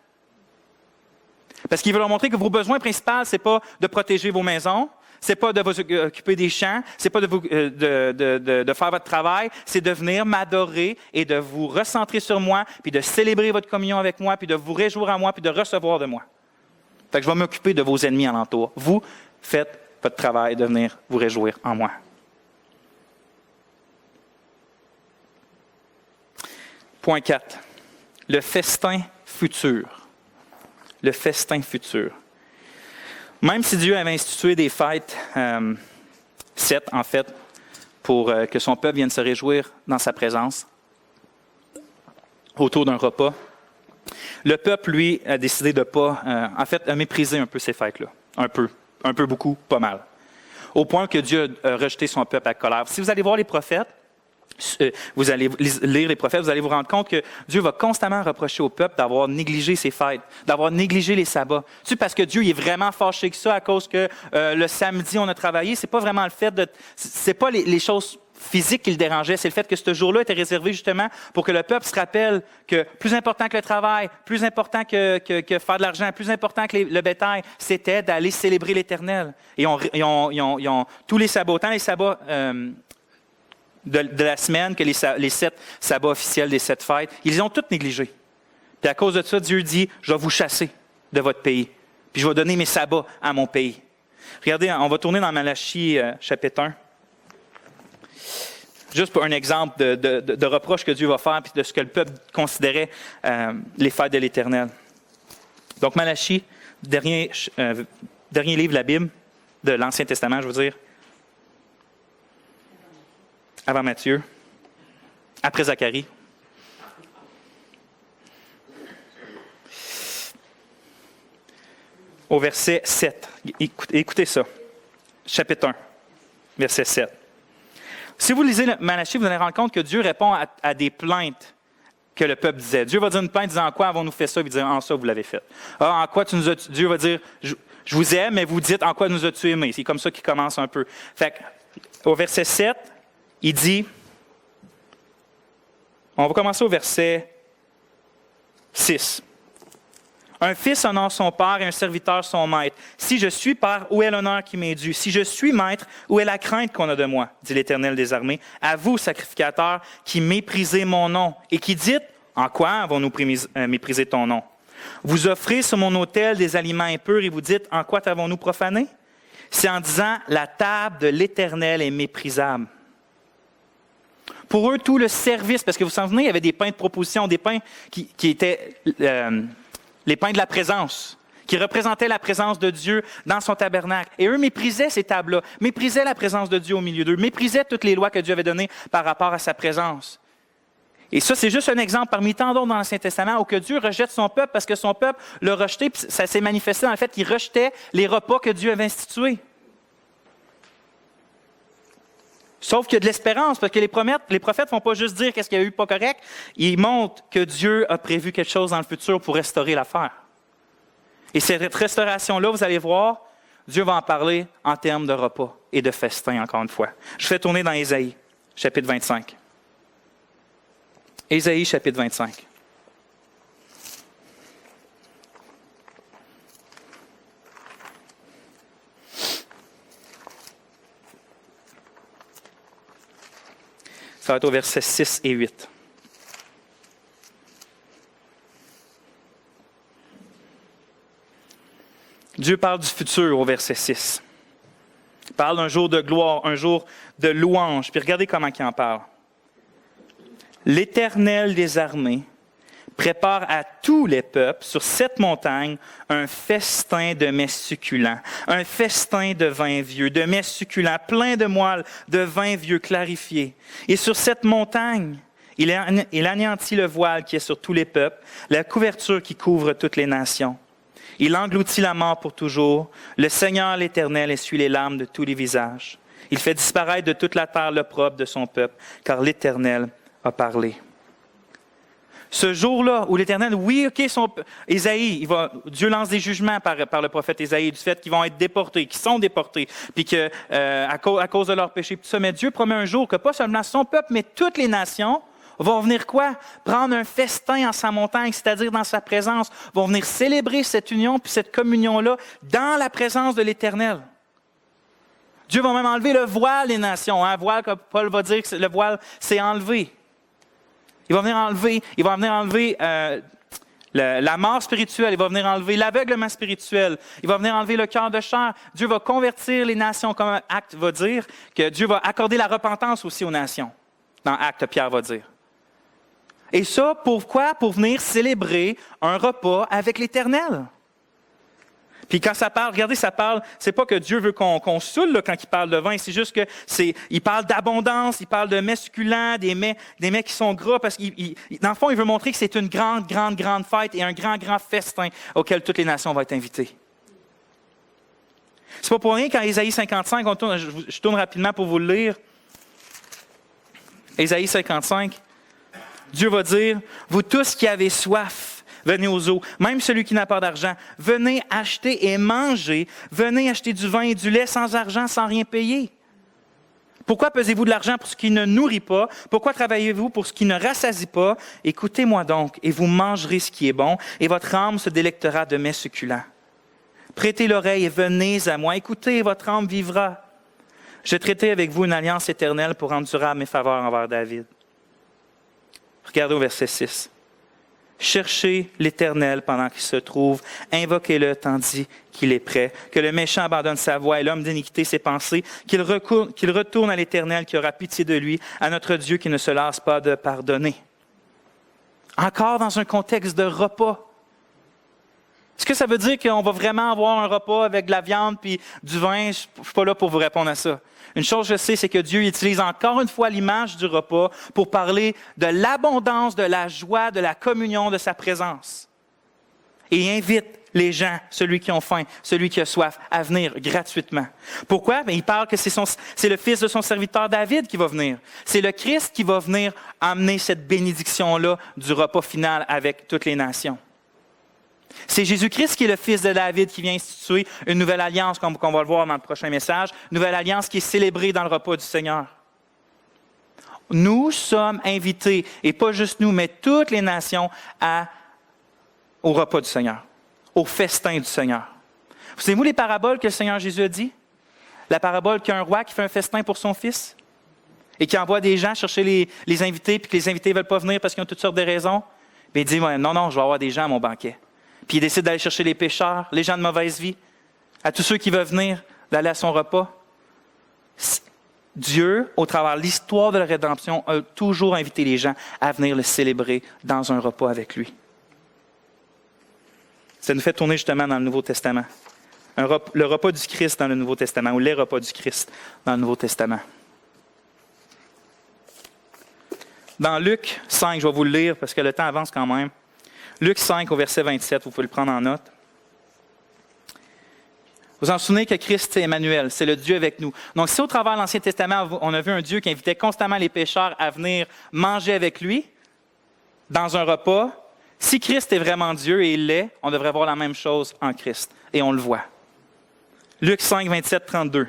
Parce qu'il veut leur montrer que vos besoins principaux, ce n'est pas de protéger vos maisons, ce n'est pas de vous occuper des champs, ce n'est pas de faire votre travail, c'est de venir m'adorer et de vous recentrer sur moi, puis de célébrer votre communion avec moi, puis de vous réjouir en moi, puis de recevoir de moi. Fait que je vais m'occuper de vos ennemis alentour. Vous faites votre travail de venir vous réjouir en moi. Point 4. Le festin futur. Le festin futur. Même si Dieu avait institué des fêtes, 7 en fait, pour que son peuple vienne se réjouir dans sa présence, autour d'un repas, le peuple, lui, a décidé de pas, a méprisé un peu ces fêtes-là. Un peu beaucoup, pas mal. Au point que Dieu a rejeté son peuple à colère. Si vous allez voir les prophètes, vous allez lire les prophètes, vous allez vous rendre compte que Dieu va constamment reprocher au peuple d'avoir négligé ses fêtes, d'avoir négligé les sabbats. Tu sais, parce que Dieu il est vraiment fâché que ça à cause que le samedi on a travaillé. C'est pas vraiment le fait de, c'est pas les choses physiques qui le dérangeaient, c'est le fait que ce jour-là était réservé justement pour que le peuple se rappelle que plus important que le travail, plus important que faire de l'argent, plus important que le bétail, c'était d'aller célébrer l'Éternel. Et ils ont tous les sabbats, autant les sabbats de la semaine que les 7 sabbats officiels des 7 fêtes, ils les ont tous négligés. Puis à cause de ça, Dieu dit, je vais vous chasser de votre pays, puis je vais donner mes sabbats à mon pays. Regardez, on va tourner dans Malachie chapitre 1. Juste pour un exemple de reproche que Dieu va faire, puis de ce que le peuple considérait les fêtes de l'Éternel. Donc Malachie, dernier livre de la Bible, de l'Ancien Testament, je veux dire. Avant Matthieu, après Zacharie. Au verset 7. Écoutez ça. Chapitre 1, verset 7. Si vous lisez Malachie, vous allez rendre compte que Dieu répond à des plaintes que le peuple disait. Dieu va dire une plainte disant en quoi avons-nous fait ça, puis dire en ça vous l'avez fait. Ah, en quoi tu nous as. Dieu va dire je vous aime, mais vous dites en quoi nous as-tu aimés. C'est comme ça qu'il commence un peu. Fait que, au verset 7, il dit. On va commencer au verset 6. Un fils honore son père et un serviteur son maître. Si je suis père, où est l'honneur qui m'est dû? Si je suis maître, où est la crainte qu'on a de moi? Dit l'Éternel des armées. À vous, sacrificateurs, qui méprisez mon nom et qui dites, en quoi avons-nous méprisé ton nom? Vous offrez sur mon autel des aliments impurs et vous dites, en quoi t'avons-nous profané? C'est en disant, la table de l'Éternel est méprisable. Pour eux, tout le service, parce que vous vous souvenez, il y avait des pains de proposition, des pains qui étaient les pains de la présence, qui représentaient la présence de Dieu dans son tabernacle. Et eux méprisaient ces tables-là, méprisaient la présence de Dieu au milieu d'eux, méprisaient toutes les lois que Dieu avait données par rapport à sa présence. Et ça, c'est juste un exemple parmi tant d'autres dans l'Ancien Testament où que Dieu rejette son peuple parce que son peuple l'a rejeté, puis ça s'est manifesté dans le fait qu'il rejetait les repas que Dieu avait institués. Sauf qu'il y a de l'espérance, parce que les prophètes ne font pas juste dire qu'est-ce qu'il y a eu pas correct, ils montrent que Dieu a prévu quelque chose dans le futur pour restaurer l'affaire. Et cette restauration-là, vous allez voir, Dieu va en parler en termes de repas et de festin, encore une fois. Je fais tourner dans Ésaïe, chapitre 25. Ésaïe, chapitre 25. Ça va être au verset 6 et 8. Dieu parle du futur au verset 6. Il parle d'un jour de gloire, un jour de louange. Puis regardez comment il en parle. L'Éternel des armées prépare à tous les peuples sur cette montagne un festin de mets succulents, un festin de vin vieux, de mets succulents, plein de moelle, de vin vieux clarifié. Et sur cette montagne, il anéantit le voile qui est sur tous les peuples, la couverture qui couvre toutes les nations. Il engloutit la mort pour toujours. Le Seigneur l'Éternel essuie les larmes de tous les visages. Il fait disparaître de toute la terre l'opprobre de son peuple, car l'Éternel a parlé. Ce jour-là où l'Éternel, oui, OK, Ésaïe, Dieu lance des jugements par le prophète Ésaïe du fait qu'ils vont être déportés, qu'ils sont déportés, puis que à cause de leur péché, tout ça. Mais Dieu promet un jour que pas seulement son peuple, mais toutes les nations vont venir quoi? Prendre un festin en sa montagne, c'est-à-dire dans sa présence, vont venir célébrer cette union puis cette communion-là dans la présence de l'Éternel. Dieu va même enlever le voile des nations. Hein? Voile, comme Paul va dire que le voile, c'est enlevé. Il va venir enlever la mort spirituelle. Il va venir enlever l'aveuglement spirituel. Il va venir enlever le cœur de chair. Dieu va convertir les nations, comme Acte va dire, que Dieu va accorder la repentance aussi aux nations. Dans Acte, Pierre va dire. Et ça, pourquoi? Pour venir célébrer un repas avec l'Éternel. Puis quand ça parle, regardez, c'est pas que Dieu veut qu'on saoule là, quand il parle de vin, c'est juste que il parle d'abondance, il parle de mets succulents, des mets qui sont gras, parce que dans le fond, il veut montrer que c'est une grande fête et un grand festin auquel toutes les nations vont être invitées. C'est pas pour rien qu'en Ésaïe 55, je tourne rapidement pour vous le lire. Ésaïe 55, Dieu va dire, « Vous tous qui avez soif, venez aux eaux, même celui qui n'a pas d'argent. Venez acheter et manger. Venez acheter du vin et du lait sans argent, sans rien payer. Pourquoi pesez-vous de l'argent pour ce qui ne nourrit pas? Pourquoi travaillez-vous pour ce qui ne rassasie pas? Écoutez-moi donc, et vous mangerez ce qui est bon, et votre âme se délectera de mets succulents. Prêtez l'oreille et venez à moi. Écoutez, et votre âme vivra. Je traiterai avec vous une alliance éternelle pour rendre durable mes faveurs envers David. » Regardez au verset 6. Cherchez l'Éternel pendant qu'il se trouve, invoquez-le tandis qu'il est prêt, que le méchant abandonne sa voie et l'homme d'iniquité ses pensées, qu'il retourne à l'Éternel qui aura pitié de lui, à notre Dieu qui ne se lasse pas de pardonner. Encore dans un contexte de repas. Est-ce que ça veut dire qu'on va vraiment avoir un repas avec de la viande puis du vin? Je ne suis pas là pour vous répondre à ça. Une chose que je sais, c'est que Dieu utilise encore une fois l'image du repas pour parler de l'abondance, de la joie, de la communion, de sa présence. Et il invite les gens, celui qui ont faim, celui qui a soif, à venir gratuitement. Pourquoi? Bien, il parle que c'est le fils de son serviteur David qui va venir. C'est le Christ qui va venir amener cette bénédiction-là du repas final avec toutes les nations. C'est Jésus-Christ qui est le fils de David qui vient instituer une nouvelle alliance, comme on va le voir dans le prochain message, une nouvelle alliance qui est célébrée dans le repas du Seigneur. Nous sommes invités, et pas juste nous, mais toutes les nations, au repas du Seigneur, au festin du Seigneur. Vous savez-vous les paraboles que le Seigneur Jésus a dit? La parabole qu'un roi qui fait un festin pour son fils et qui envoie des gens chercher les invités, puis que les invités ne veulent pas venir parce qu'ils ont toutes sortes de raisons. Bien, il dit, non, je vais avoir des gens à mon banquet. Puis il décide d'aller chercher les pécheurs, les gens de mauvaise vie, à tous ceux qui veulent venir, d'aller à son repas. Dieu, au travers de l'histoire de la rédemption, a toujours invité les gens à venir le célébrer dans un repas avec lui. Ça nous fait tourner justement dans le Nouveau Testament. Le repas du Christ dans le Nouveau Testament, ou les repas du Christ dans le Nouveau Testament. Dans Luc 5, je vais vous le lire parce que le temps avance quand même. Luc 5 au verset 27, vous pouvez le prendre en note. Vous vous en souvenez que Christ, c'est Emmanuel, c'est le Dieu avec nous. Donc, si au travers de l'Ancien Testament, on a vu un Dieu qui invitait constamment les pécheurs à venir manger avec lui dans un repas, si Christ est vraiment Dieu et il l'est, on devrait voir la même chose en Christ. Et on le voit. Luc 5, 27, 32.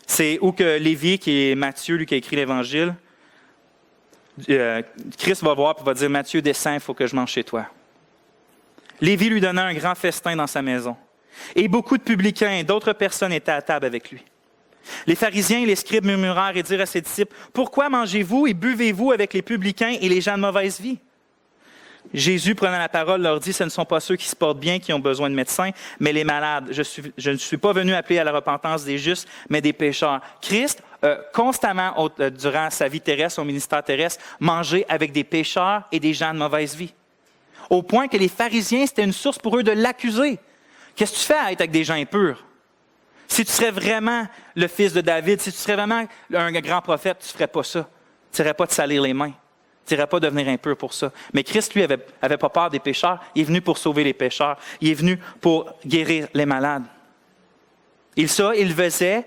C'est où que Lévi, qui est Matthieu, lui qui a écrit l'Évangile, Christ va voir et va dire, Matthieu, descends, il faut que je mange chez toi. Lévi lui donna un grand festin dans sa maison. Et beaucoup de publicains et d'autres personnes étaient à table avec lui. Les pharisiens et les scribes murmurèrent et dirent à ses disciples, pourquoi mangez-vous et buvez-vous avec les publicains et les gens de mauvaise vie? Jésus, prenant la parole, leur dit, ce ne sont pas ceux qui se portent bien qui ont besoin de médecins, mais les malades. Je ne suis pas venu appeler à la repentance des justes, mais des pécheurs. Christ, constamment, durant sa vie terrestre, son ministère terrestre, mangeait avec des pécheurs et des gens de mauvaise vie. Au point que les pharisiens, c'était une source pour eux de l'accuser. Qu'est-ce que tu fais à être avec des gens impurs? Si tu serais vraiment le fils de David, si tu serais vraiment un grand prophète, tu ne ferais pas ça. Tu n'irais pas te salir les mains. Tu n'irais pas devenir impur pour ça. Mais Christ, lui, avait pas peur des pécheurs. Il est venu pour sauver les pécheurs. Il est venu pour guérir les malades. Il faisait.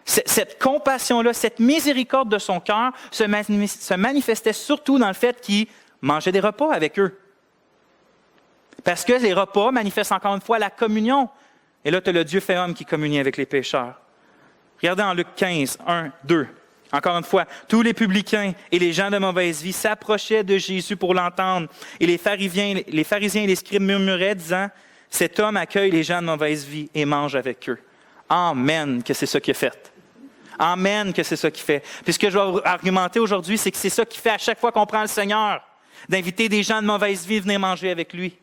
Cette compassion-là, cette miséricorde de son cœur se manifestait surtout dans le fait qu'il mangeait des repas avec eux. Parce que les repas manifestent encore une fois la communion. Et là, tu as le Dieu fait homme qui communie avec les pécheurs. Regardez en Luc 15, 1, 2. Encore une fois, tous les publicains et les gens de mauvaise vie s'approchaient de Jésus pour l'entendre. Et les pharisiens et les scribes murmuraient, disant, « Cet homme accueille les gens de mauvaise vie et mange avec eux. » Amen, que c'est ça qu'il a fait. Amen, que c'est ça qu'il fait. Puis ce que je vais argumenter aujourd'hui, c'est que c'est ça qu'il fait à chaque fois qu'on prend le Seigneur, d'inviter des gens de mauvaise vie à venir manger avec lui.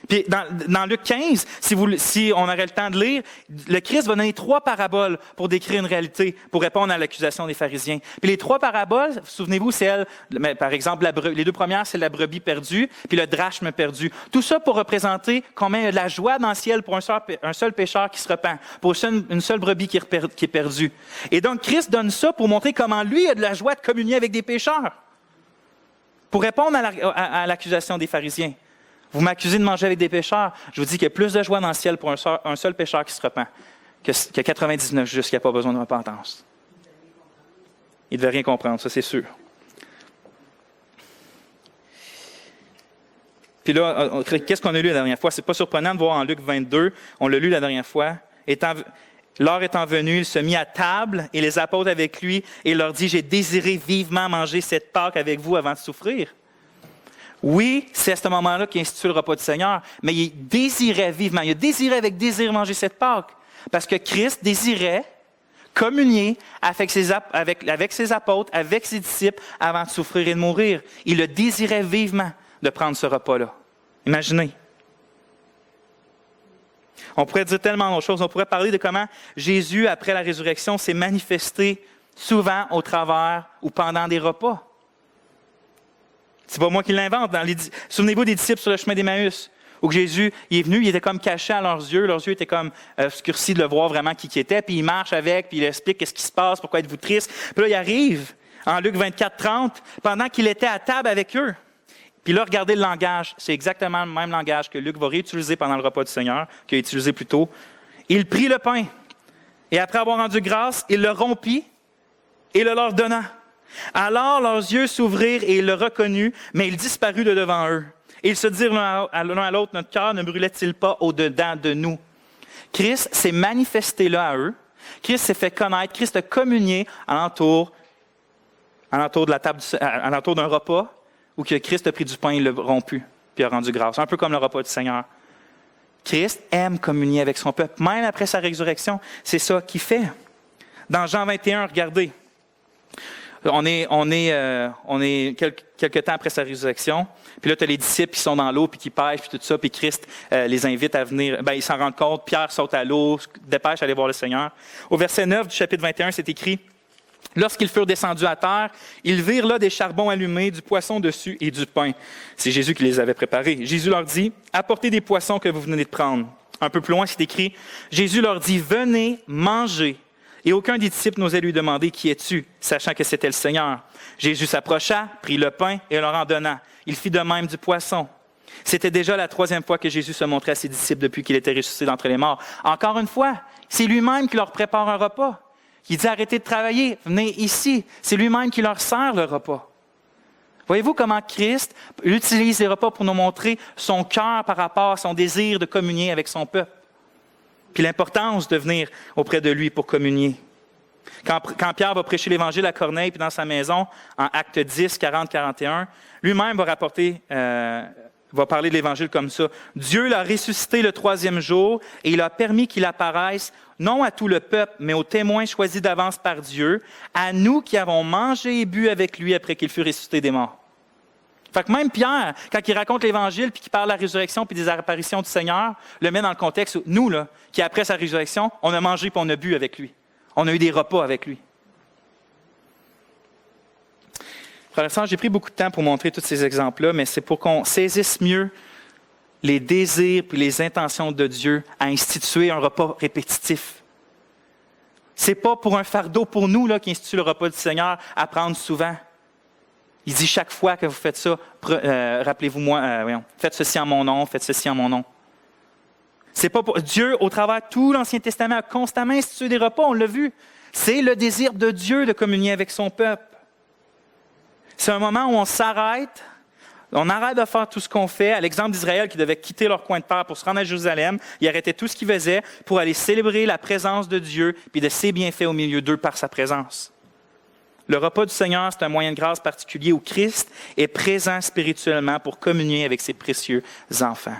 Puis dans Luc 15, si on aurait le temps de lire, le Christ va donner 3 paraboles pour décrire une réalité, pour répondre à l'accusation des pharisiens. Puis les 3 paraboles, souvenez-vous, c'est par exemple, les 2 premières, c'est la brebis perdue, puis le drachme perdu. Tout ça pour représenter combien il y a de la joie dans le ciel pour un seul pécheur qui se repent, pour une seule brebis qui est perdue. Et donc, Christ donne ça pour montrer comment lui a de la joie de communier avec des pécheurs, pour répondre à l'accusation des pharisiens. Vous m'accusez de manger avec des pécheurs. Je vous dis qu'il y a plus de joie dans le ciel pour un seul pécheur qui se repent que 99 justes qui n'a pas besoin de repentance. Il ne devait rien comprendre, ça c'est sûr. Puis là, qu'est-ce qu'on a lu la dernière fois? C'est pas surprenant de voir en Luc 22, on l'a lu la dernière fois. L'heure étant venue, il se mit à table et les apôtres avec lui et leur dit, « J'ai désiré vivement manger cette Pâque avec vous avant de souffrir. » Oui, c'est à ce moment-là qu'il institue le repas du Seigneur, mais il désirait vivement, il a désiré avec désir manger cette Pâque, parce que Christ désirait communier avec ses apôtres, avec ses disciples, avant de souffrir et de mourir. Il le désirait vivement de prendre ce repas-là. Imaginez. On pourrait dire tellement d'autres choses. On pourrait parler de comment Jésus, après la résurrection, s'est manifesté souvent au travers ou pendant des repas. C'est pas moi qui l'invente. Souvenez-vous des disciples sur le chemin d'Emmaüs, où Jésus il est venu, il était comme caché à leurs yeux étaient comme obscurcis de le voir vraiment qui était, puis il marche avec, puis il explique qu'est-ce qui se passe, pourquoi êtes-vous triste. Puis là, il arrive, en Luc 24, 30, pendant qu'il était à table avec eux. Puis là, regardez le langage, c'est exactement le même langage que Luc va réutiliser pendant le repas du Seigneur, qu'il a utilisé plus tôt. Il prit le pain, et après avoir rendu grâce, il le rompit et le leur donna. Alors leurs yeux s'ouvrirent et ils le reconnurent, mais il disparut de devant eux. Et ils se dirent l'un à l'autre, notre cœur ne brûlait-il pas au-dedans de nous? Christ s'est manifesté là à eux. Christ s'est fait connaître. Christ a communié alentour de la table, alentour d'un repas où que Christ a pris du pain, il l'a rompu, puis a rendu grâce. Un peu comme le repas du Seigneur. Christ aime communier avec son peuple. Même après sa résurrection, c'est ça qu'il fait. Dans Jean 21, regardez. On est quelques temps après sa résurrection. Puis là, tu as les disciples qui sont dans l'eau, puis qui pêchent, puis tout ça. Puis Christ les invite à venir. Ils s'en rendent compte. Pierre saute à l'eau, dépêche d'aller voir le Seigneur. Au verset 9 du chapitre 21, c'est écrit, « Lorsqu'ils furent descendus à terre, ils virent là des charbons allumés, du poisson dessus et du pain. » C'est Jésus qui les avait préparés. Jésus leur dit, « Apportez des poissons que vous venez de prendre. » Un peu plus loin, c'est écrit, Jésus leur dit, « Venez, mangez. » Et aucun des disciples n'osait lui demander « Qui es-tu ?» sachant que c'était le Seigneur. Jésus s'approcha, prit le pain et leur en donna. Il fit de même du poisson. C'était déjà la 3e fois que Jésus se montrait à ses disciples depuis qu'il était ressuscité d'entre les morts. Encore une fois, c'est lui-même qui leur prépare un repas. Il dit « Arrêtez de travailler, venez ici. » C'est lui-même qui leur sert le repas. Voyez-vous comment Christ utilise les repas pour nous montrer son cœur par rapport à son désir de communier avec son peuple? Puis l'importance de venir auprès de lui pour communier. Quand Pierre va prêcher l'Évangile à Corneille, puis dans sa maison, en Actes 10, 40, 41, lui-même va parler de l'Évangile comme ça. Dieu l'a ressuscité le 3e jour et il a permis qu'il apparaisse, non à tout le peuple, mais aux témoins choisis d'avance par Dieu, à nous qui avons mangé et bu avec lui après qu'il fut ressuscité des morts. Fait que même Pierre, quand il raconte l'Évangile, puis qu'il parle de la résurrection, puis des apparitions du Seigneur, le met dans le contexte où nous, là, qui après sa résurrection, on a mangé puis on a bu avec lui. On a eu des repas avec lui. Frères et sœurs, j'ai pris beaucoup de temps pour montrer tous ces exemples-là, mais c'est pour qu'on saisisse mieux les désirs puis les intentions de Dieu à instituer un repas répétitif. C'est pas pour un fardeau pour nous là, qui institue le repas du Seigneur à prendre souvent. Il dit chaque fois que vous faites ça, rappelez-vous-moi, faites ceci en mon nom, faites ceci en mon nom. C'est pas pour Dieu, au travers de tout l'Ancien Testament, a constamment institué des repas, on l'a vu. C'est le désir de Dieu de communier avec son peuple. C'est un moment où on s'arrête, on arrête de faire tout ce qu'on fait. À l'exemple d'Israël qui devait quitter leur coin de terre pour se rendre à Jérusalem, ils arrêtaient tout ce qu'ils faisaient pour aller célébrer la présence de Dieu et de ses bienfaits au milieu d'eux par sa présence. Le repas du Seigneur, c'est un moyen de grâce particulier où Christ est présent spirituellement pour communier avec ses précieux enfants.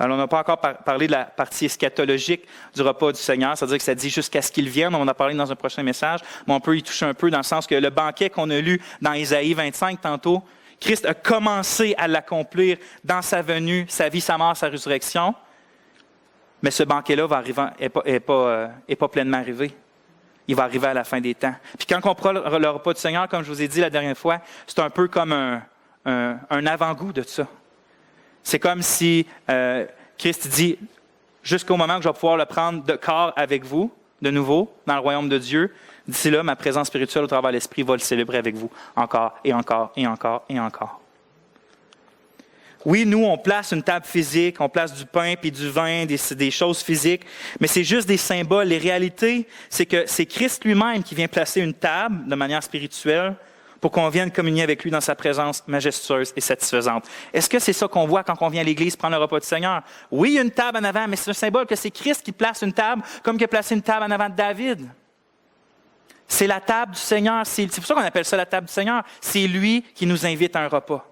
Alors, on n'a pas encore parlé de la partie eschatologique du repas du Seigneur, c'est-à-dire que ça dit jusqu'à ce qu'il vienne. On en a parlé dans un prochain message, mais on peut y toucher un peu dans le sens que le banquet qu'on a lu dans Ésaïe 25 tantôt, Christ a commencé à l'accomplir dans sa venue, sa vie, sa mort, sa résurrection, mais ce banquet-là n'est pas pleinement arrivé. Il va arriver à la fin des temps. Puis quand on prend le repas du Seigneur, comme je vous ai dit la dernière fois, c'est un peu comme un avant-goût de ça. C'est comme si Christ dit, jusqu'au moment que je vais pouvoir le prendre de corps avec vous, de nouveau, dans le royaume de Dieu, d'ici là, ma présence spirituelle au travers de l'Esprit va le célébrer avec vous, encore et encore et encore et encore. Oui, nous, on place une table physique, on place du pain puis du vin, des choses physiques, mais c'est juste des symboles. Les réalités, c'est que c'est Christ lui-même qui vient placer une table de manière spirituelle pour qu'on vienne communier avec lui dans sa présence majestueuse et satisfaisante. Est-ce que c'est ça qu'on voit quand on vient à l'Église prendre le repas du Seigneur? Oui, il y a une table en avant, mais c'est un symbole que c'est Christ qui place une table comme qu'il a placé une table en avant de David. C'est la table du Seigneur. C'est pour ça qu'on appelle ça la table du Seigneur. C'est lui qui nous invite à un repas.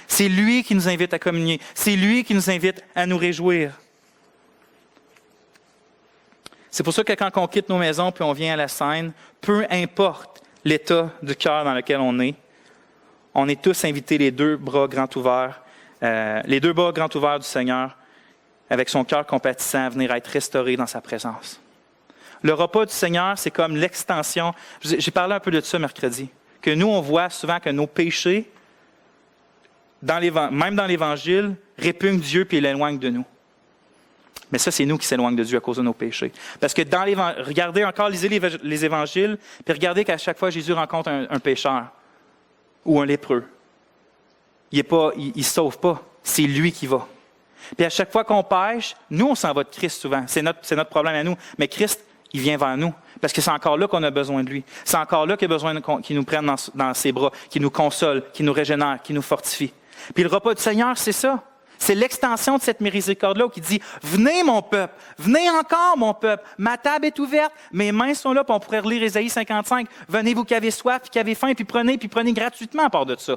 C'est lui qui nous invite à communier. C'est lui qui nous invite à nous réjouir. C'est pour ça que quand on quitte nos maisons puis on vient à la scène, peu importe l'état du cœur dans lequel on est tous invités les deux bras grands ouverts du Seigneur, avec son cœur compatissant, à venir être restauré dans sa présence. Le repas du Seigneur, c'est comme l'extension. J'ai parlé un peu de ça mercredi, que nous, on voit souvent que nos péchés, même dans l'Évangile, répugnent Dieu et l'éloignent de nous. Mais ça, c'est nous qui s'éloignent de Dieu à cause de nos péchés. Parce que regardez encore, lisez les Évangiles, puis regardez qu'à chaque fois, Jésus rencontre un pécheur ou un lépreux. Il ne se sauve pas. C'est lui qui va. Puis à chaque fois qu'on pêche, nous, on s'en va de Christ souvent. C'est notre problème à nous. Mais Christ, il vient vers nous. Parce que c'est encore là qu'on a besoin de lui. C'est encore là qu'il a besoin qu'il nous prenne dans ses bras, qu'il nous console, qu'il nous régénère, qu'il nous fortifie. Puis le repas du Seigneur, c'est ça. C'est l'extension de cette miséricorde-là qui dit « Venez, mon peuple! Venez encore, mon peuple! Ma table est ouverte, mes mains sont là. » Puis on pourrait relire Ésaïe 55. « Venez, vous qui avez soif, puis qui avez faim, puis prenez gratuitement à part de ça. »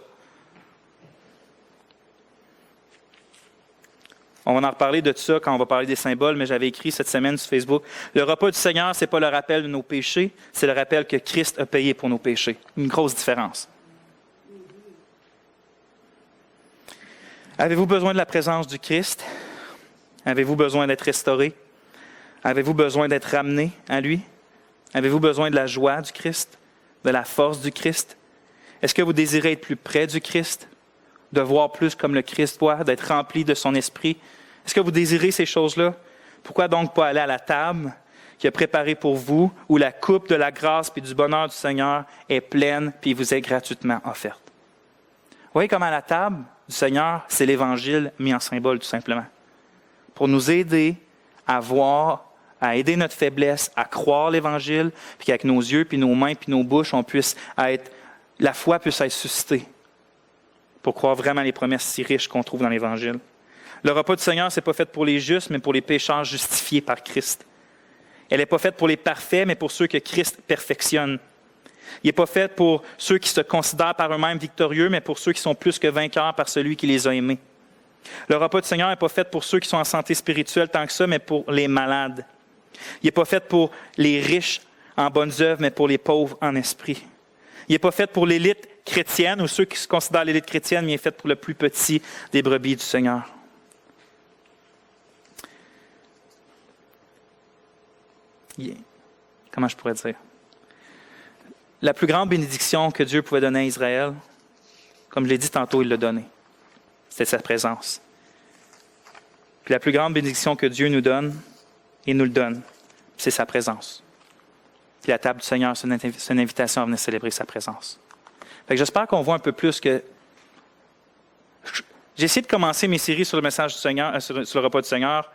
On va en reparler de ça quand on va parler des symboles, mais j'avais écrit cette semaine sur Facebook. Le repas du Seigneur, ce n'est pas le rappel de nos péchés, c'est le rappel que Christ a payé pour nos péchés. Une grosse différence. Avez-vous besoin de la présence du Christ? Avez-vous besoin d'être restauré? Avez-vous besoin d'être ramené à lui? Avez-vous besoin de la joie du Christ? De la force du Christ? Est-ce que vous désirez être plus près du Christ? De voir plus comme le Christ voit, d'être rempli de son esprit? Est-ce que vous désirez ces choses-là? Pourquoi donc pas aller à la table qui est préparée pour vous, où la coupe de la grâce et du bonheur du Seigneur est pleine puis vous est gratuitement offerte? Vous voyez comment à la table du Seigneur, c'est l'Évangile mis en symbole tout simplement. Pour nous aider à voir, à aider notre faiblesse, à croire l'Évangile, puis qu'avec nos yeux, puis nos mains, puis nos bouches, la foi puisse être suscitée pour croire vraiment les promesses si riches qu'on trouve dans l'Évangile. Le repas du Seigneur, ce n'est pas fait pour les justes, mais pour les pécheurs justifiés par Christ. Elle n'est pas faite pour les parfaits, mais pour ceux que Christ perfectionne. Il n'est pas fait pour ceux qui se considèrent par eux-mêmes victorieux, mais pour ceux qui sont plus que vainqueurs par celui qui les a aimés. Le repas du Seigneur n'est pas fait pour ceux qui sont en santé spirituelle tant que ça, mais pour les malades. Il n'est pas fait pour les riches en bonnes œuvres, mais pour les pauvres en esprit. Il n'est pas fait pour l'élite chrétienne ou ceux qui se considèrent l'élite chrétienne, mais il est fait pour le plus petit des brebis du Seigneur. Comment je pourrais dire? La plus grande bénédiction que Dieu pouvait donner à Israël, comme je l'ai dit tantôt, il l'a donnée. C'était sa présence. Puis la plus grande bénédiction que Dieu nous donne, il nous le donne, c'est sa présence. Puis la table du Seigneur, c'est une invitation à venir célébrer sa présence. Fait que j'espère qu'on voit un peu plus que... J'ai essayé de commencer mes séries sur le message du Seigneur, sur le repas du Seigneur,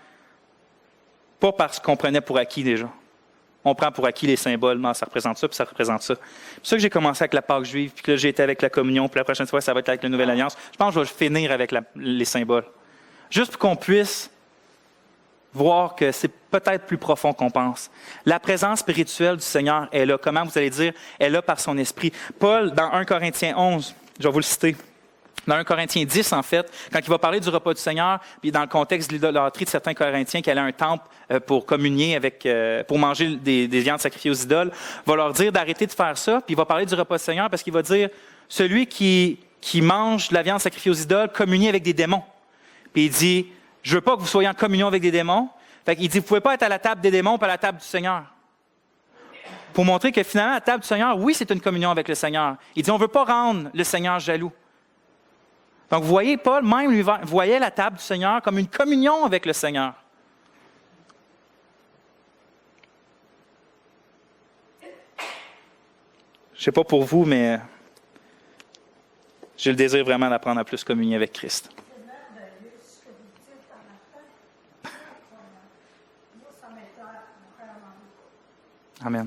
pas parce qu'on prenait pour acquis déjà. On prend pour acquis les symboles. Non, ça représente ça, puis ça représente ça. C'est pour ça que j'ai commencé avec la Pâque juive, puis que là, j'ai été avec la communion, puis la prochaine fois, ça va être avec la Nouvelle Alliance. Je pense que je vais finir avec les symboles. Juste pour qu'on puisse voir que c'est peut-être plus profond qu'on pense. La présence spirituelle du Seigneur est là. Comment vous allez dire? Elle est là par son esprit. Paul, dans 1 Corinthiens 11, je vais vous le citer. Dans 1 Corinthiens 10, en fait, quand il va parler du repas du Seigneur, puis dans le contexte de l'idolâtrie de certains Corinthiens qui allaient à un temple pour communier pour manger des viandes sacrifiées aux idoles, va leur dire d'arrêter de faire ça, puis il va parler du repas du Seigneur parce qu'il va dire « Celui qui mange de la viande sacrifiée aux idoles communie avec des démons. » Puis il dit « Je veux pas que vous soyez en communion avec des démons. » Fait qu'il dit « Vous pouvez pas être à la table des démons, pas à la table du Seigneur. » Pour montrer que finalement, à la table du Seigneur, oui, c'est une communion avec le Seigneur. Il dit « On veut pas rendre le Seigneur jaloux. » Donc, vous voyez, Paul, même lui, voyait la table du Seigneur comme une communion avec le Seigneur. Je ne sais pas pour vous, mais j'ai le désir vraiment d'apprendre à plus communier avec Christ. Amen.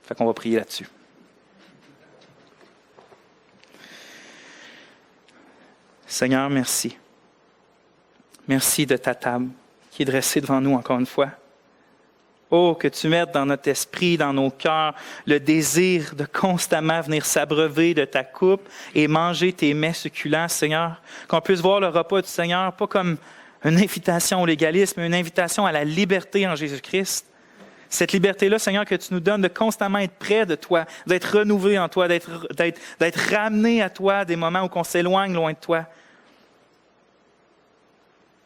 Fait qu'on va prier là-dessus. Seigneur, merci. Merci de ta table qui est dressée devant nous encore une fois. Oh, que tu mettes dans notre esprit, dans nos cœurs, le désir de constamment venir s'abreuver de ta coupe et manger tes mets succulents, Seigneur. Qu'on puisse voir le repas du Seigneur, pas comme une invitation au légalisme, mais une invitation à la liberté en Jésus-Christ. Cette liberté-là, Seigneur, que tu nous donnes de constamment être près de toi, d'être renouvelé en toi, d'être ramené à toi des moments où on s'éloigne loin de toi.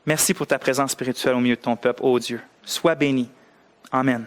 Merci pour ta présence spirituelle au milieu de ton peuple, ô Dieu. Sois béni. Amen.